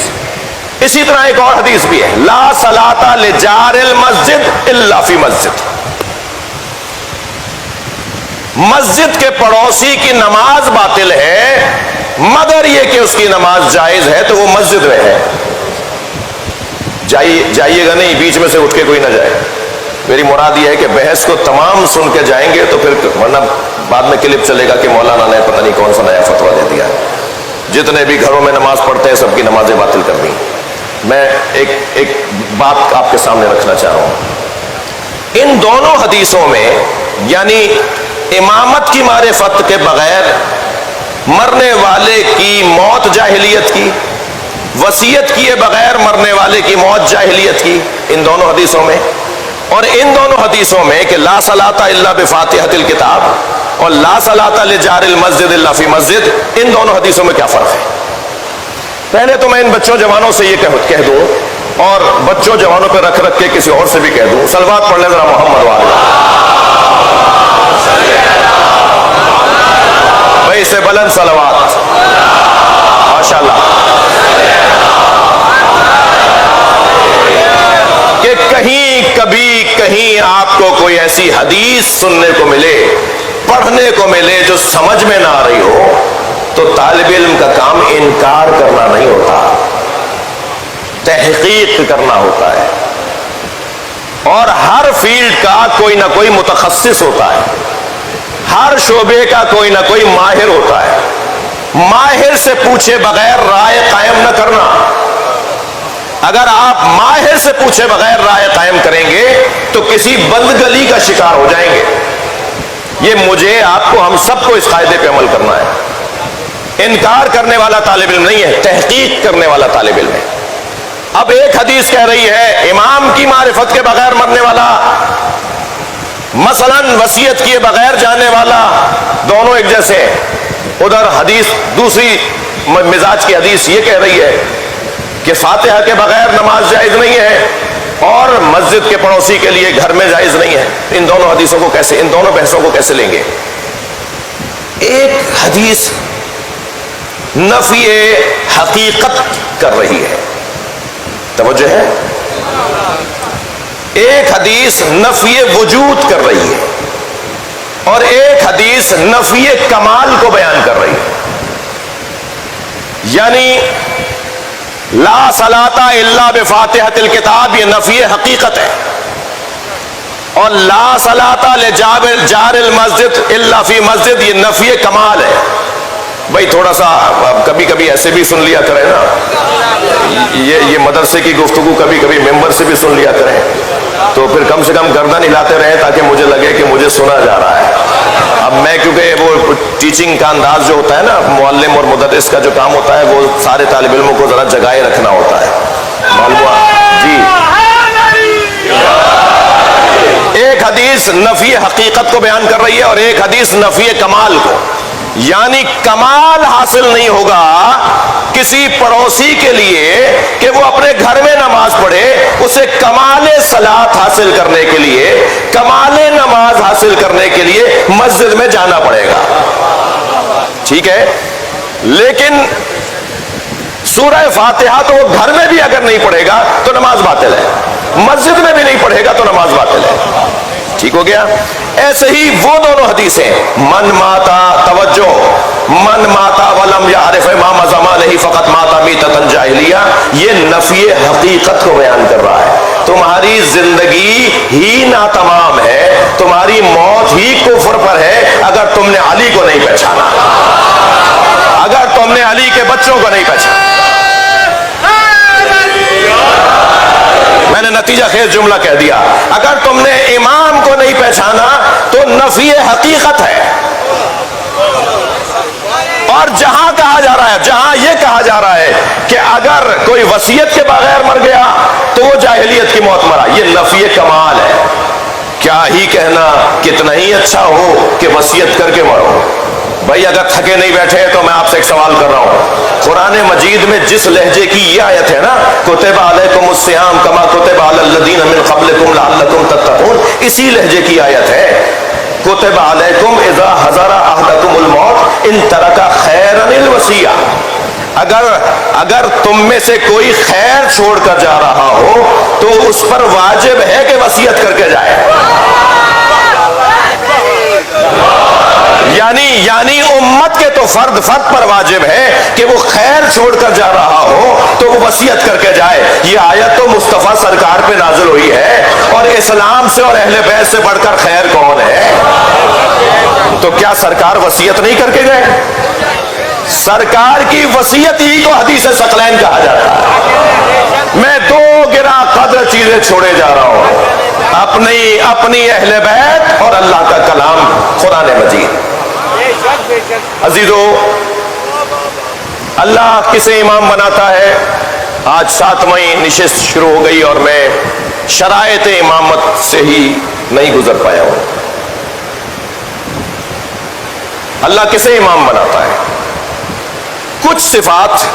اسی طرح ایک اور حدیث بھی ہے، لا صلاۃ لجار المسجد الا فی مسجد، مسجد کے پڑوسی کی نماز باطل ہے مگر یہ کہ اس کی نماز جائز ہے تو وہ مسجد میں ہے۔ جائیے گا نہیں، بیچ میں سے اٹھ کے کوئی نہ جائے۔ میری مراد یہ ہے کہ بحث کو تمام سن کے جائیں گے تو پھر ورنہ بعد میں کلپ چلے گا کہ مولانا نے پتہ نہیں کون سا نیا فتویٰ دے دیا، جتنے بھی گھروں میں نماز پڑھتے ہیں سب کی نمازیں باطل کر دی۔ میں ایک بات آپ کے سامنے رکھنا چاہ رہا ہوں، ان دونوں حدیثوں میں یعنی امامت کی معرفت کے بغیر مرنے والے کی موت جاہلیت کی، وصیت کیے بغیر مرنے والے کی موت جاہلیت کی، ان دونوں حدیثوں میں، اور ان دونوں حدیثوں میں کہ لا صلاۃ الا بفاتحۃ الکتاب اور لا صلاۃ لجار المسجد الا فی مسجد، ان دونوں حدیثوں میں کیا فرق ہے؟ پہلے تو میں ان بچوں جوانوں سے یہ کہہ دوں اور بچوں جوانوں پہ رکھ کے کسی اور سے بھی کہہ دوں، صلوات پڑھ لیں ذرا محمد والے بھائی سے بلند صلوات، ماشاءاللہ، کہ کہیں آپ کو کوئی ایسی حدیث سننے کو ملے، پڑھنے کو ملے جو سمجھ میں نہ آ رہی ہو تو طالب علم کا کام انکار کرنا نہیں ہوتا، تحقیق کرنا ہوتا ہے، اور ہر فیلڈ کا کوئی نہ کوئی متخصص ہوتا ہے، ہر شعبے کا کوئی نہ کوئی ماہر ہوتا ہے۔ ماہر سے پوچھے بغیر رائے قائم نہ کرنا. اگر آپ ماہر سے پوچھے بغیر رائے قائم کریں گے تو کسی بند گلی کا شکار ہو جائیں گے. یہ مجھے، آپ کو، ہم سب کو اس قاعدے پہ عمل کرنا ہے. انکار کرنے والا طالب علم نہیں ہے، تحقیق کرنے والا طالب علم ہے. اب ایک حدیث کہہ رہی ہے امام کی معرفت کے بغیر مرنے والا، مثلا وصیت کیے بغیر جانے والا، دونوں ایک جیسے ہیں. ادھر حدیث دوسری مزاج کی حدیث یہ کہہ رہی ہے کہ فاتحہ کے بغیر نماز جائز نہیں ہے اور مسجد کے پڑوسی کے لیے گھر میں جائز نہیں ہے. ان دونوں حدیثوں کو کیسے، ان دونوں بحثوں کو کیسے لیں گے؟ ایک حدیث نفی حقیقت کر رہی ہے، توجہ ہے، ایک حدیث نفی وجود کر رہی ہے اور ایک حدیث نفی کمال کو بیان کر رہی ہے. یعنی لا صلاۃ الا بفاتحۃ الکتاب یہ نفی حقیقت ہے، اور لا صلاۃ لجار المسجد الا فی مسجد یہ نفی کمال ہے. بھائی تھوڑا سا کبھی کبھی ایسے بھی سن لیا کریں نا، یہ مدرسے کی گفتگو کبھی کبھی ممبر سے بھی سن لیا کریں، تو پھر کم سے کم گردن ہلاتے رہیں تاکہ مجھے لگے کہ مجھے سنا جا رہا ہے. اب میں کیونکہ وہ ٹیچنگ کا انداز جو ہوتا ہے نا، معلم اور مدرس کا جو کام ہوتا ہے وہ سارے طالب علموں کو ذرا جگائے رکھنا ہوتا ہے، معلوم ہوا جی. ایک حدیث نفی حقیقت کو بیان کر رہی ہے اور ایک حدیث نفی کمال کو. یعنی کمال حاصل نہیں ہوگا کسی پڑوسی کے لیے کہ وہ اپنے گھر میں نماز پڑھے، اسے کمال صلاۃ حاصل کرنے کے لیے، کمال نماز حاصل کرنے کے لیے مسجد میں جانا پڑے گا. ٹھیک ہے، لیکن سورہ فاتحہ تو وہ گھر میں بھی اگر نہیں پڑھے گا تو نماز باطل ہے، مسجد میں بھی نہیں پڑھے گا تو نماز باطل ہے. ٹھیک ہو گیا. ایسے ہی وہ دونوں حدیثیں من ماتا، توجہ، من ماتا ولم یعرف امام زمانہ فقط ماتا میتۃ جاہلیہ، یہ نفی حقیقت کو بیان کر رہا ہے. تمہاری زندگی ہی ناتمام ہے، تمہاری موت ہی کفر پر ہے اگر تم نے علی کو نہیں پہچانا، اگر تم نے علی کے بچوں کو نہیں پہچانا. میں نے نتیجہ خیز جملہ کہہ دیا، اگر تم نے امام کو نہیں پہچانا تو نفی حقیقت ہے. اور جہاں کہا جا رہا ہے، جہاں یہ کہا جا رہا ہے کہ اگر کوئی وصیت کے بغیر مر گیا تو وہ جاہلیت کی موت مرا، یہ نفی کمال ہے. کیا ہی کہنا کتنا ہی اچھا ہو کہ وصیت کر کے مرو. بھائی اگر تھکے نہیں بیٹھے تو میں آپ سے ایک سوال کر رہا ہوں، قرآن مجید میں جس لہجے کی یہ آیت ہے نا، کتب علیکم الصیام کما کتب علی الذین من قبلکم لعلکم تتقون، اسی لہجے کی آیت ہے. کتب علیکم اذا حضر احدکم الموت ان ترک خیرا الوصیہ، اگر تم میں سے کوئی خیر چھوڑ کر جا رہا ہو تو اس پر واجب ہے کہ وصیت کر کے جائے. یعنی امت کے تو فرد پر واجب ہے کہ وہ خیر چھوڑ کر جا رہا ہو تو وہ وصیت کر کے جائے. یہ آیت تو مصطفیٰ سرکار پہ نازل ہوئی ہے، اور اسلام سے اور اہل بیت سے بڑھ کر خیر کون ہے؟ تو کیا سرکار وصیت نہیں کر کے گئے؟ سرکار کی وصیت ہی کو حدیث ثقلین کہا جاتا ہے. میں دو گراں قدر چیزیں چھوڑے جا رہا ہوں، اپنی اہل بیت اور اللہ کا کلام قرآن مجید. عزیزو، اللہ کسے امام بناتا ہے؟ آج 7ویں نشست شروع ہو گئی اور میں شرائط امامت سے ہی نہیں گزر پایا ہوں. اللہ کسے امام بناتا ہے؟ کچھ صفات،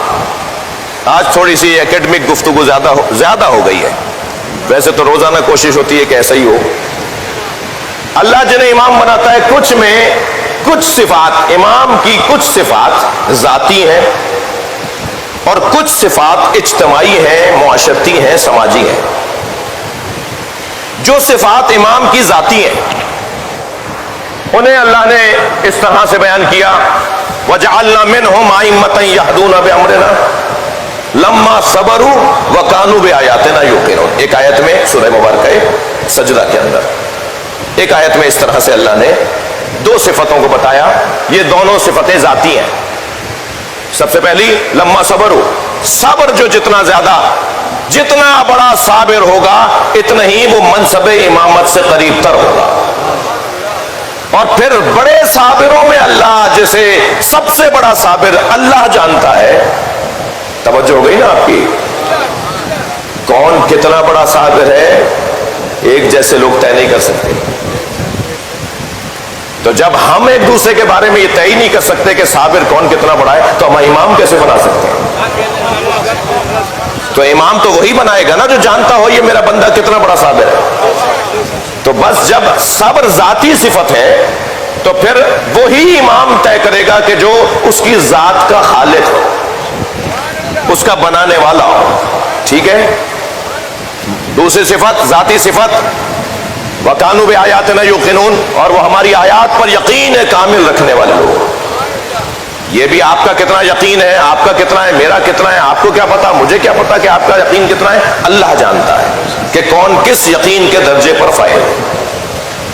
آج تھوڑی سی ایکیڈمک گفتگو زیادہ ہو گئی ہے، ویسے تو روزانہ کوشش ہوتی ہے کہ ایسا ہی ہو. اللہ جنہیں امام بناتا ہے، کچھ صفات، امام کی کچھ صفات ذاتی ہیں اور کچھ صفات اجتماعی ہیں، معاشرتی ہیں، سماجی ہیں. جو صفات امام کی ذاتی ہیں انہیں اللہ نے اس طرح سے بیان کیا، وَجَعَلْنَا مِنْهُمْ أَئِمَّةً يَهْدُونَ بِأَمْرِنَا لَمَّا صَبَرُوا وَكَانُوا بِآيَاتِنَا يُوقِنُونَ. ایک آیت میں سورہ مبارکہ سجدہ کے اندر ایک آیت میں اس طرح سے اللہ نے دو صفتوں کو بتایا. یہ دونوں صفتیں ذاتی ہیں. سب سے پہلی لما صبر ہو، صبر جو جتنا بڑا صابر ہوگا اتنا ہی وہ منصب امامت سے قریب تر ہوگا. اور پھر بڑے صابروں میں اللہ، جسے سب سے بڑا صابر اللہ جانتا ہے. توجہ ہو گئی نا آپ کی؟ کون کتنا بڑا صابر ہے ایک جیسے لوگ طے نہیں کر سکتے. تو جب ہم ایک دوسرے کے بارے میں یہ طے ہی نہیں کر سکتے کہ صابر کون کتنا بڑا ہے تو ہم امام کیسے بنا سکتے ہیں؟ تو امام تو وہی بنائے گا نا جو جانتا ہو یہ میرا بندہ کتنا بڑا صابر ہے. تو بس جب صبر ذاتی صفت ہے تو پھر وہی امام طے کرے گا کہ جو اس کی ذات کا خالق ہو، اس کا بنانے والا ہو. ٹھیک ہے. دوسری صفت ذاتی صفت، وَكَانُوا بِآيَاتِنَا يُوقِنُونَ، اور وہ ہماری آیات پر یقین کامل رکھنے والے لوگ. یہ بھی آپ کا کتنا یقین ہے، آپ کا کتنا ہے، میرا کتنا ہے، آپ کو کیا پتا، مجھے کیا پتا کہ آپ کا یقین کتنا ہے. اللہ جانتا ہے کہ کون کس یقین کے درجے پر فائز ہے.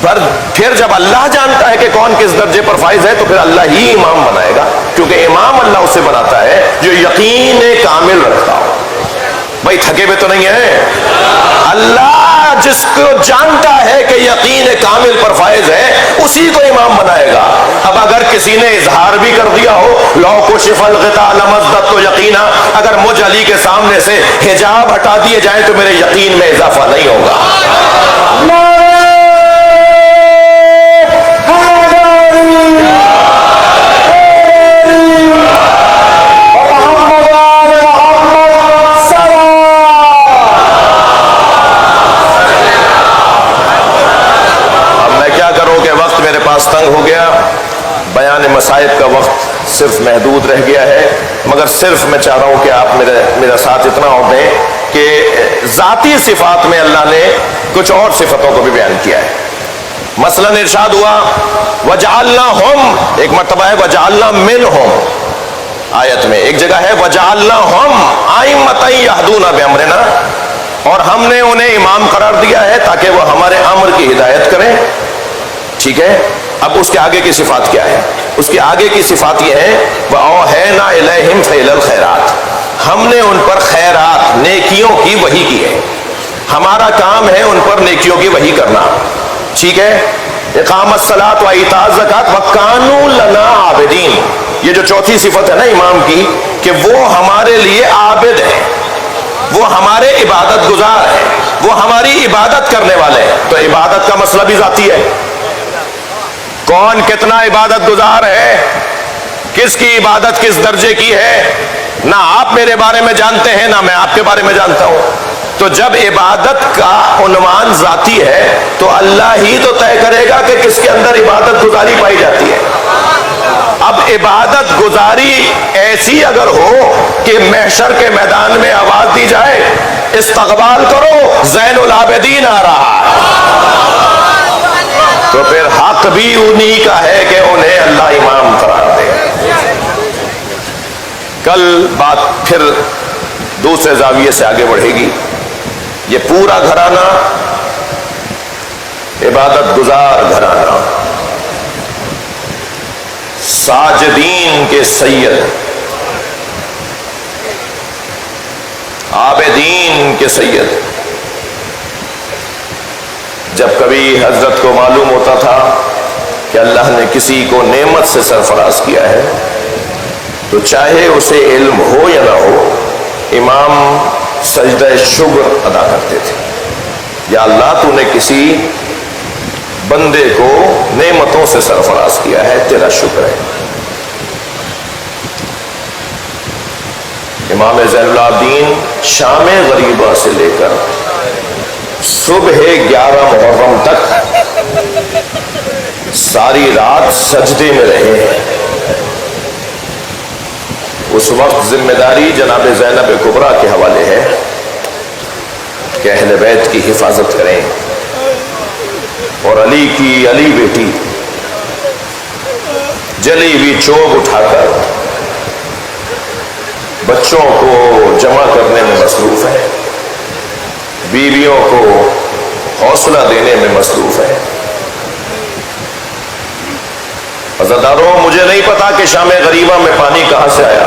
پر پھر جب اللہ جانتا ہے کہ کون کس درجے پر فائز ہے تو پھر اللہ ہی امام بنائے گا، کیونکہ امام اللہ اسے بناتا ہے جو یقین کامل رکھتا ہو. بھائی تھکے ہوئے تو نہیں ہے؟ اللہ جس کو جانتا ہے کہ یقین کامل پر فائز ہے اسی کو امام بنائے گا. اب اگر کسی نے اظہار بھی کر دیا ہو، لو کشف الغطاء لمزددت یقینا، اگر مجھ علی کے سامنے سے حجاب ہٹا دیے جائیں تو میرے یقین میں اضافہ نہیں ہوگا. تنگ ہو گیا، بیان مسائب کا وقت صرف محدود رہ گیا ہے، مگر صرف میں چاہ رہا ہوں کہ آپ میرا ساتھ اتنا ہو دیں کہ ذاتی صفات میں اللہ نے کچھ اور صفتوں کو بھی بیان کیا ہے. مثلا ارشاد ہوا وَجَعَلْنَاهُمْ، ایک مرتبہ ہے وَجَعَلْنَا مِنْهُمْ آیت میں، ایک جگہ ہے وَجَعَلْنَاهُمْ أَئِمَّةً يَهْدُونَ بِأَمْرِنَا، اور ہم نے انہیں امام قرار دیا ہے تاکہ وہ ہمارے امر کی ہدایت کریں. ٹھیک ہے. اب اس کے آگے کی صفات کیا ہے؟ اس کے آگے کی صفات یہ ہے وَأَوْحَيْنَا إِلَيْهِمْ فِعْلَ الْخَيْرَاتِ، ہم نے ان پر خیرات نیکیوں کی وحی کی ہے. ہمارا کام ہے ان پر نیکیوں کی وحی کرنا. ٹھیک ہے. اقامت الصلاۃ و ایتاء الزکوٰۃ وَكَانُوا لَنَا عَابِدِينَ، یہ جو چوتھی صفت ہے نا امام کی کہ وہ ہمارے لیے عابد ہے، وہ ہمارے عبادت گزار ہیں، وہ ہماری عبادت کرنے والے ہیں. تو عبادت کا مسئلہ بھی ذاتی ہے. کون کتنا عبادت گزار ہے، کس کی عبادت کس درجے کی ہے، نہ آپ میرے بارے میں جانتے ہیں نہ میں آپ کے بارے میں جانتا ہوں. تو جب عبادت کا عنوان ذاتی ہے تو اللہ ہی تو طے کرے گا کہ کس کے اندر عبادت گزاری پائی جاتی ہے. اب عبادت گزاری ایسی اگر ہو کہ محشر کے میدان میں آواز دی جائے استقبال کرو زین العابدین آ رہا ہے، تو پھر حق بھی انہی کا ہے کہ انہیں اللہ امام قرار دے. کل بات پھر دوسرے زاویے سے آگے بڑھے گی. یہ پورا گھرانہ عبادت گزار گھرانہ، ساجدین کے سید، عابدین کے سید. جب کبھی حضرت کو معلوم ہوتا تھا کہ اللہ نے کسی کو نعمت سے سرفراز کیا ہے تو چاہے اسے علم ہو یا نہ ہو امام سجدہ شکر ادا کرتے تھے. یا اللہ تو نے کسی بندے کو نعمتوں سے سرفراز کیا ہے، تیرا شکر ہے. امام زین العابدین شام غریبہ سے لے کر صبح 11 محرم تک ساری رات سجدے میں رہے ہیں. اس وقت ذمہ داری جناب زینب کبریٰ کے حوالے ہے کہ اہل بیت کی حفاظت کریں، اور علی بیٹی جلی ہوئی چوب اٹھا کر بچوں کو جمع کرنے میں مصروف ہے، بیویوں کو حوصلہ دینے میں مصروف ہے. عزاداروں مجھے نہیں پتا کہ شام غریبہ میں پانی کہاں سے آیا،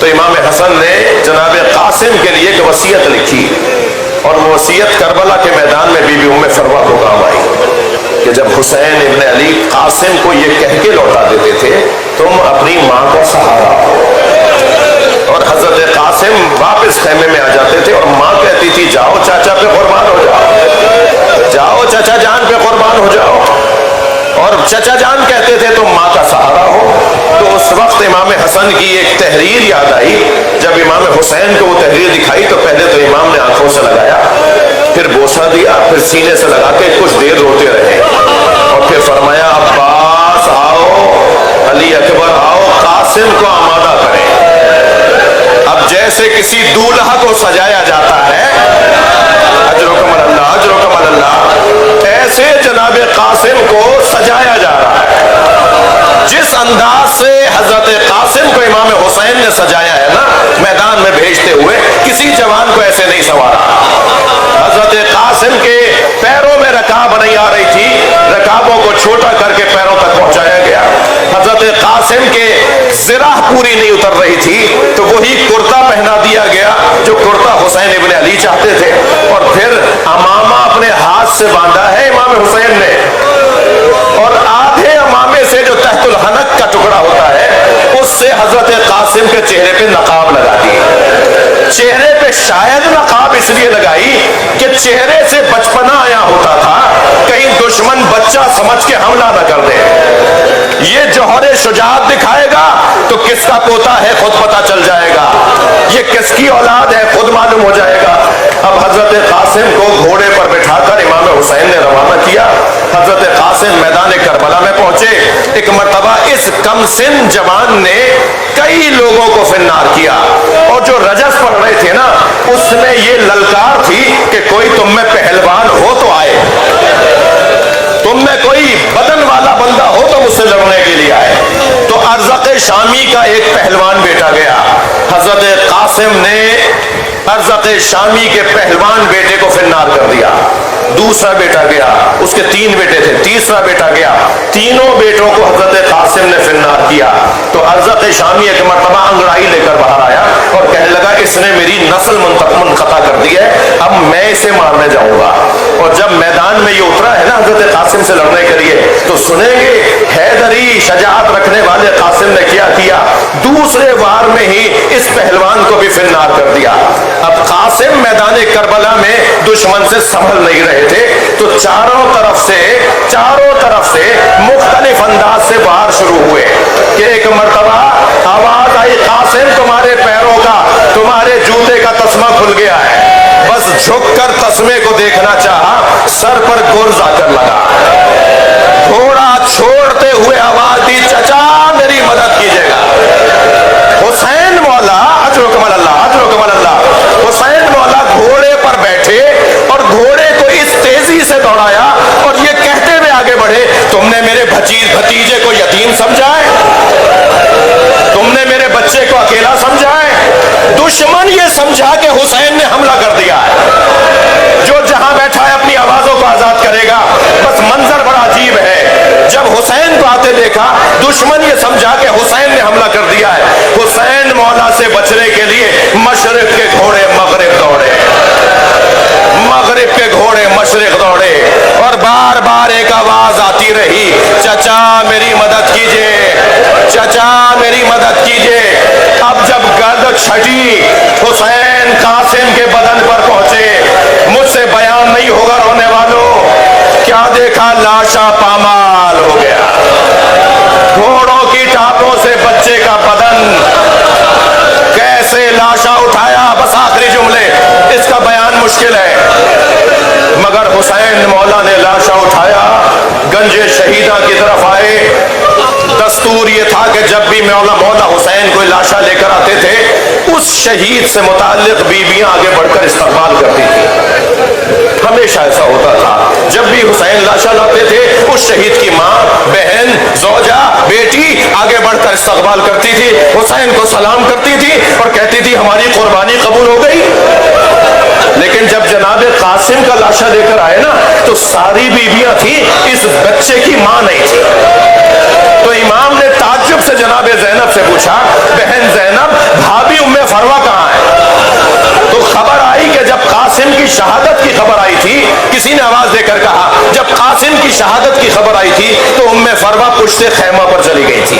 تو امام حسن نے جناب قاسم کے لیے ایک وصیت لکھی، اور وہ وصیت کربلا کے میدان میں بی بی ام فروہ کو کام آئی کہ جب حسین ابن علی قاسم کو یہ کہہ کے لوٹا دیتے تھے تم اپنی ماں کا سہارا ہو، اور حضرت قاسم واپس خیمے میں آ جاتے تھے اور ماں کہتی تھی جاؤ چاچا پہ قربان ہو جاؤ، جاؤ چچا جان پہ قربان ہو جاؤ، اور چچا جان کہتے تھے تم ماں کا سہارا ہو۔ تو اس وقت امام حسن کی ایک تحریر یاد آئی، جب امام حسین کو وہ تحریر دکھائی تو پہلے تو امام نے آنکھوں سے لگایا، پھر بوسہ دیا، پھر سینے سے لگا کے کچھ دیر روتے رہے، اور پھر فرمایا عباس آؤ، علی اکبر آؤ، قاسم کو آمادہ کریں۔ اب جیسے کسی دولہا کو سجایا جاتا ہے، اجرکم اللہ اجرکم اللہ، ایسے جناب قاسم کو سجایا جا رہا ہے۔ جس انداز سے حضرت قاسم کو امام حسین نے سجایا ہے نا میدان میں بھیجتے ہوئے، کسی جوان کو ایسے نہیں سنوارا۔ حضرت قاسم کے پیروں میں رکاب نہیں آ رہی تھی، رکابوں کو چھوٹا کر کے پیروں تک پہنچایا گیا۔ حضرت قاسم کے زرہ پوری نہیں اتر رہی تھی تو وہی کرتا پہنا دیا گیا جو کرتا حسین ابن علی چاہتے تھے، اور پھر امامہ اپنے ہاتھ سے باندھا ہے امام حسین نے، اور آدھے امامے سے جو تحت الحنک کا ٹکڑا ہوتا ہے اس سے حضرت قاسم کے چہرے پہ نقاب لگا دی۔ چہرے پہ شاید نقاب اس لیے لگائی کہ چہرے سے بچپنا آیا ہوتا تھا، کہیں دشمن بچہ سمجھ کے حملہ نہ کر دے۔ یہ جوہر شجاعت دکھائے گا تو کس کا پوتا ہے خود پتہ چل جائے گا، یہ کس کی اولاد ہے خود معلوم ہو جائے گا۔ اب حضرت قاسم کو گھوڑے پر بٹھا کر امام حسین نے روانہ کیا۔ حضرت قاسم میدان کربلا میں پہنچے۔ ایک مرتبہ اس کم سن جوان نے کئی لوگوں کو فنار کیا، اور جو رجس پڑھ رہے تھے نا اس میں یہ للکار تھی کہ کوئی تم میں پہلوان ہو تو آئے، تم میں کوئی بدن والا بندہ ہو تو مجھ سے لڑنے کے لیے آئے۔ تو ارزق شامی کا ایک پہلوان بیٹا گیا، حضرت قاسم نے ارزق شامی کے پہلوان بیٹے کو فنار کر دیا۔ دوسرا بیٹا گیا، اس کے 3 بیٹے تھے، تیسرا بیٹا گیا، تینوں بیٹوں کو حضرت قاسم نے فنار کیا۔ تو ارزق شامی ایک مرتبہ انگڑائی لے کر باہر آیا اور کہنے لگا اس نے میری نسل منقطع کر دی ہے، اب میں اسے مارنے جاؤں گا۔ اور جب میدان میں یہ اترا ہے نا حضرت قاسم سے لڑنے کے لیے تو سنیں گے حیدری شجاعت رکھنے والے قاسم نے کیا کیا، دوسرے وار میں ہی اس پہلوان کو بھی فنار کر دیا۔ اب قاسم میدان کربلا میں دشمن سے سنبھل نہیں رہے تھے تو چاروں طرف سے مختلف انداز سے وار شروع ہوئے کہ ایک مرتبہ آواز آئی قاسم تمہارے پیروں کا، تمہارے جوتے کا تسمہ کھل گیا ہے۔ بس جھک کر تسمے کو دیکھنا چاہا، سر پر گرز آ کر لگا، گھوڑا چھوڑتے ہوئے آواز دی چچا میری مدد کیجیے گا۔ حسین مولا اجرکم اللہ اجرکم اللہ، حسین مولا گھوڑے پر بیٹھے اور گھوڑے کو اس تیزی سے دوڑایا اور یہ کہتے ہوئے آگے بڑھے تم نے میرے بھتیجے کو یتیم سمجھا ہے، تم نے میرے بچے کو اکیلا سمجھا ہے۔ دشمن یہ سمجھا کہ حسین نے حملہ کر دیا ہے، جو جہاں بیٹھا ہے اپنی آوازوں کو آزاد کرے گا۔ بس منظر بڑا عجیب ہے، جب حسین کو آتے دیکھا دشمن یہ سمجھا کہ حسین نے حملہ کر دیا ہے۔ حسین مولا سے بچنے کے لیے مشرق کے گھوڑے مغرب دوڑے، مغرب کے گھوڑے مشرق دوڑے، اور بار بار ایک آواز آتی رہی چچا میری مدد کیجئے، چچا میری مدد کیجئے۔ اب جب گرد چھٹی حسین قاسم کے بدن پر پہنچے، مجھ سے بیان نہیں ہوگا رونے والوں، کیا دیکھا لاشا پامال ہو گیا، گھوڑوں کی ٹاپوں سے بچے کا بدن کیسے لاشا اٹھایا، بس آخری جملے اس کا بیان مشکل ہے، مگر حسین مولا نے لاشا اٹھایا، گنج شہیدہ کی طرف آئے۔ دستور یہ تھا کہ جب بھی مولا حسین کوئی لاشا لے کر آتے تھے اس شہید سے متعلق بیویاں آگے بڑھ کر استقبال کرتی تھی، ہمیشہ ایسا ہوتا تھا۔ جب بھی حسین لاشا لاتے تھے اس شہید کی ماں، بہن، زوجہ، بیٹی آگے بڑھ کر استقبال کرتی تھی، حسین کو سلام کرتی تھی اور کہتی تھی ہماری قربانی قبول ہو گئی۔ لیکن جب جناب قاسم کا لاشا لے کر آئے نا تو ساری بیویاں تھیں، اس بچے کی ماں نہیں تھی۔ تو امام نے تعجب سے جناب زینب سے پوچھا بہن زینب بھابھی قاسم کی شہادت کی خبر آئی تھی، کسی نے آواز دے کر کہا جب قاسم کی شہادت کی خبر آئی تھی تو ام فروا پشت خیمہ پر چلی گئی تھی.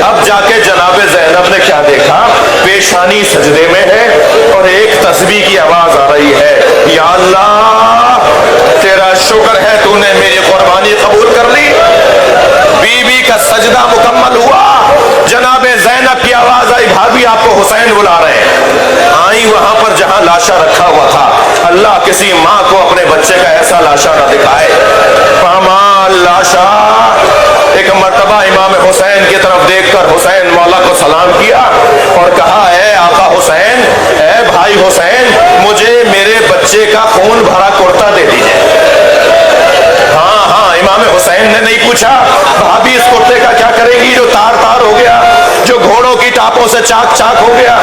اب جا کے جناب زینب نے کیا دیکھا، پیشانی سجدے میں ہے اور ایک تسبیح کی آواز آ رہی ہے، یا اللہ تیرا شکر ہے تو نے میری قربانی قبول کر لی. بی بی کا سجدہ مکمل ہوا، جناب زینب کی آواز آئی، بھابھی آپ کو حسین بلا رہے ہیں. آئی وہاں پر جہاں لاشا رکھا ہوا تھا. اللہ کسی ماں کو اپنے بچے کا ایسا لاشا نہ دکھائے. پامال لاشا. ایک مرتبہ امام حسین کی طرف دیکھ کر حسین مولا کو سلام کیا اور کہا اے آقا حسین، اے بھائی حسین، مجھے میرے بچے کا خون بھرا کرتا دے دیجئے. ہاں امام حسین نے نہیں پوچھا بھابھی اس کرتے کا کیا کرے گی جو تار تار ہو گیا، جو گھوڑوں کی ٹاپوں سے چاک چاک ہو گیا.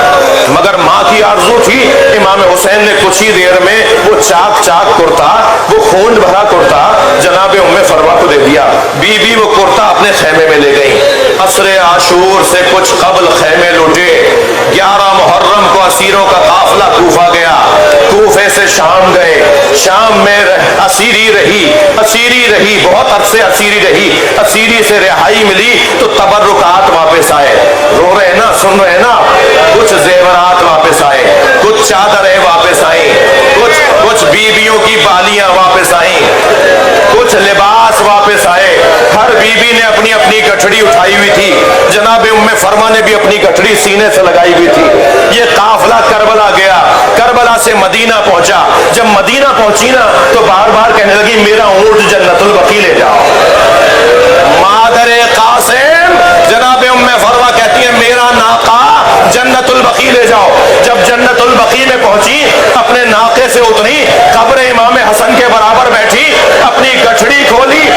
مگر ماں کی آرزو تھی. امام حسین نے کچھ ہی دیر میں وہ چاک چاک کرتا، وہ خون بھرا کرتا جناب ام فروا کو دے دیا. بی بی وہ کرتا اپنے خیمے میں لے گئی. عصر عاشور سے کچھ قبل خیمے لوٹے. 11 محرم کو اسیروں کا قافلہ کوفہ گیا. کوفے سے شام گئے. شام میں اسیری رہی بہت عرصے اسیری رہی. اسیری سے رہائی ملی تو تبرکات واپس آئے. رو رہے نا، سن رہے نا. کچھ زیورات واپس آئے، کچھ چادریں واپس آئیں، کچھ بیویوں کی بالیاں واپس آئیں، کچھ لباس واپس آئے. ہر بیوی نے اپنی اپنی گٹھڑی اٹھائی ہوئی تھی. جناب ام فرما نے بھی اپنی گٹھڑی سینے سے لگائی ہوئی تھی. یہ قافلہ کربلا گیا. کربلا سے مدینہ پہنچا. جب مدینہ پہنچی نا تو بار بار کہنے لگی میرا اونٹ جنت البقیع لے جاؤ. مادر قاسم جناب ام فرما کہتی ہے میرا ناقہ جنت البقیع لے جاؤ. جب جنت البقیع میں پہنچی اپنے ناقے سے اتری، قبر امام حسن کے برابر بیٹھی، اپنی گٹھڑی کھولی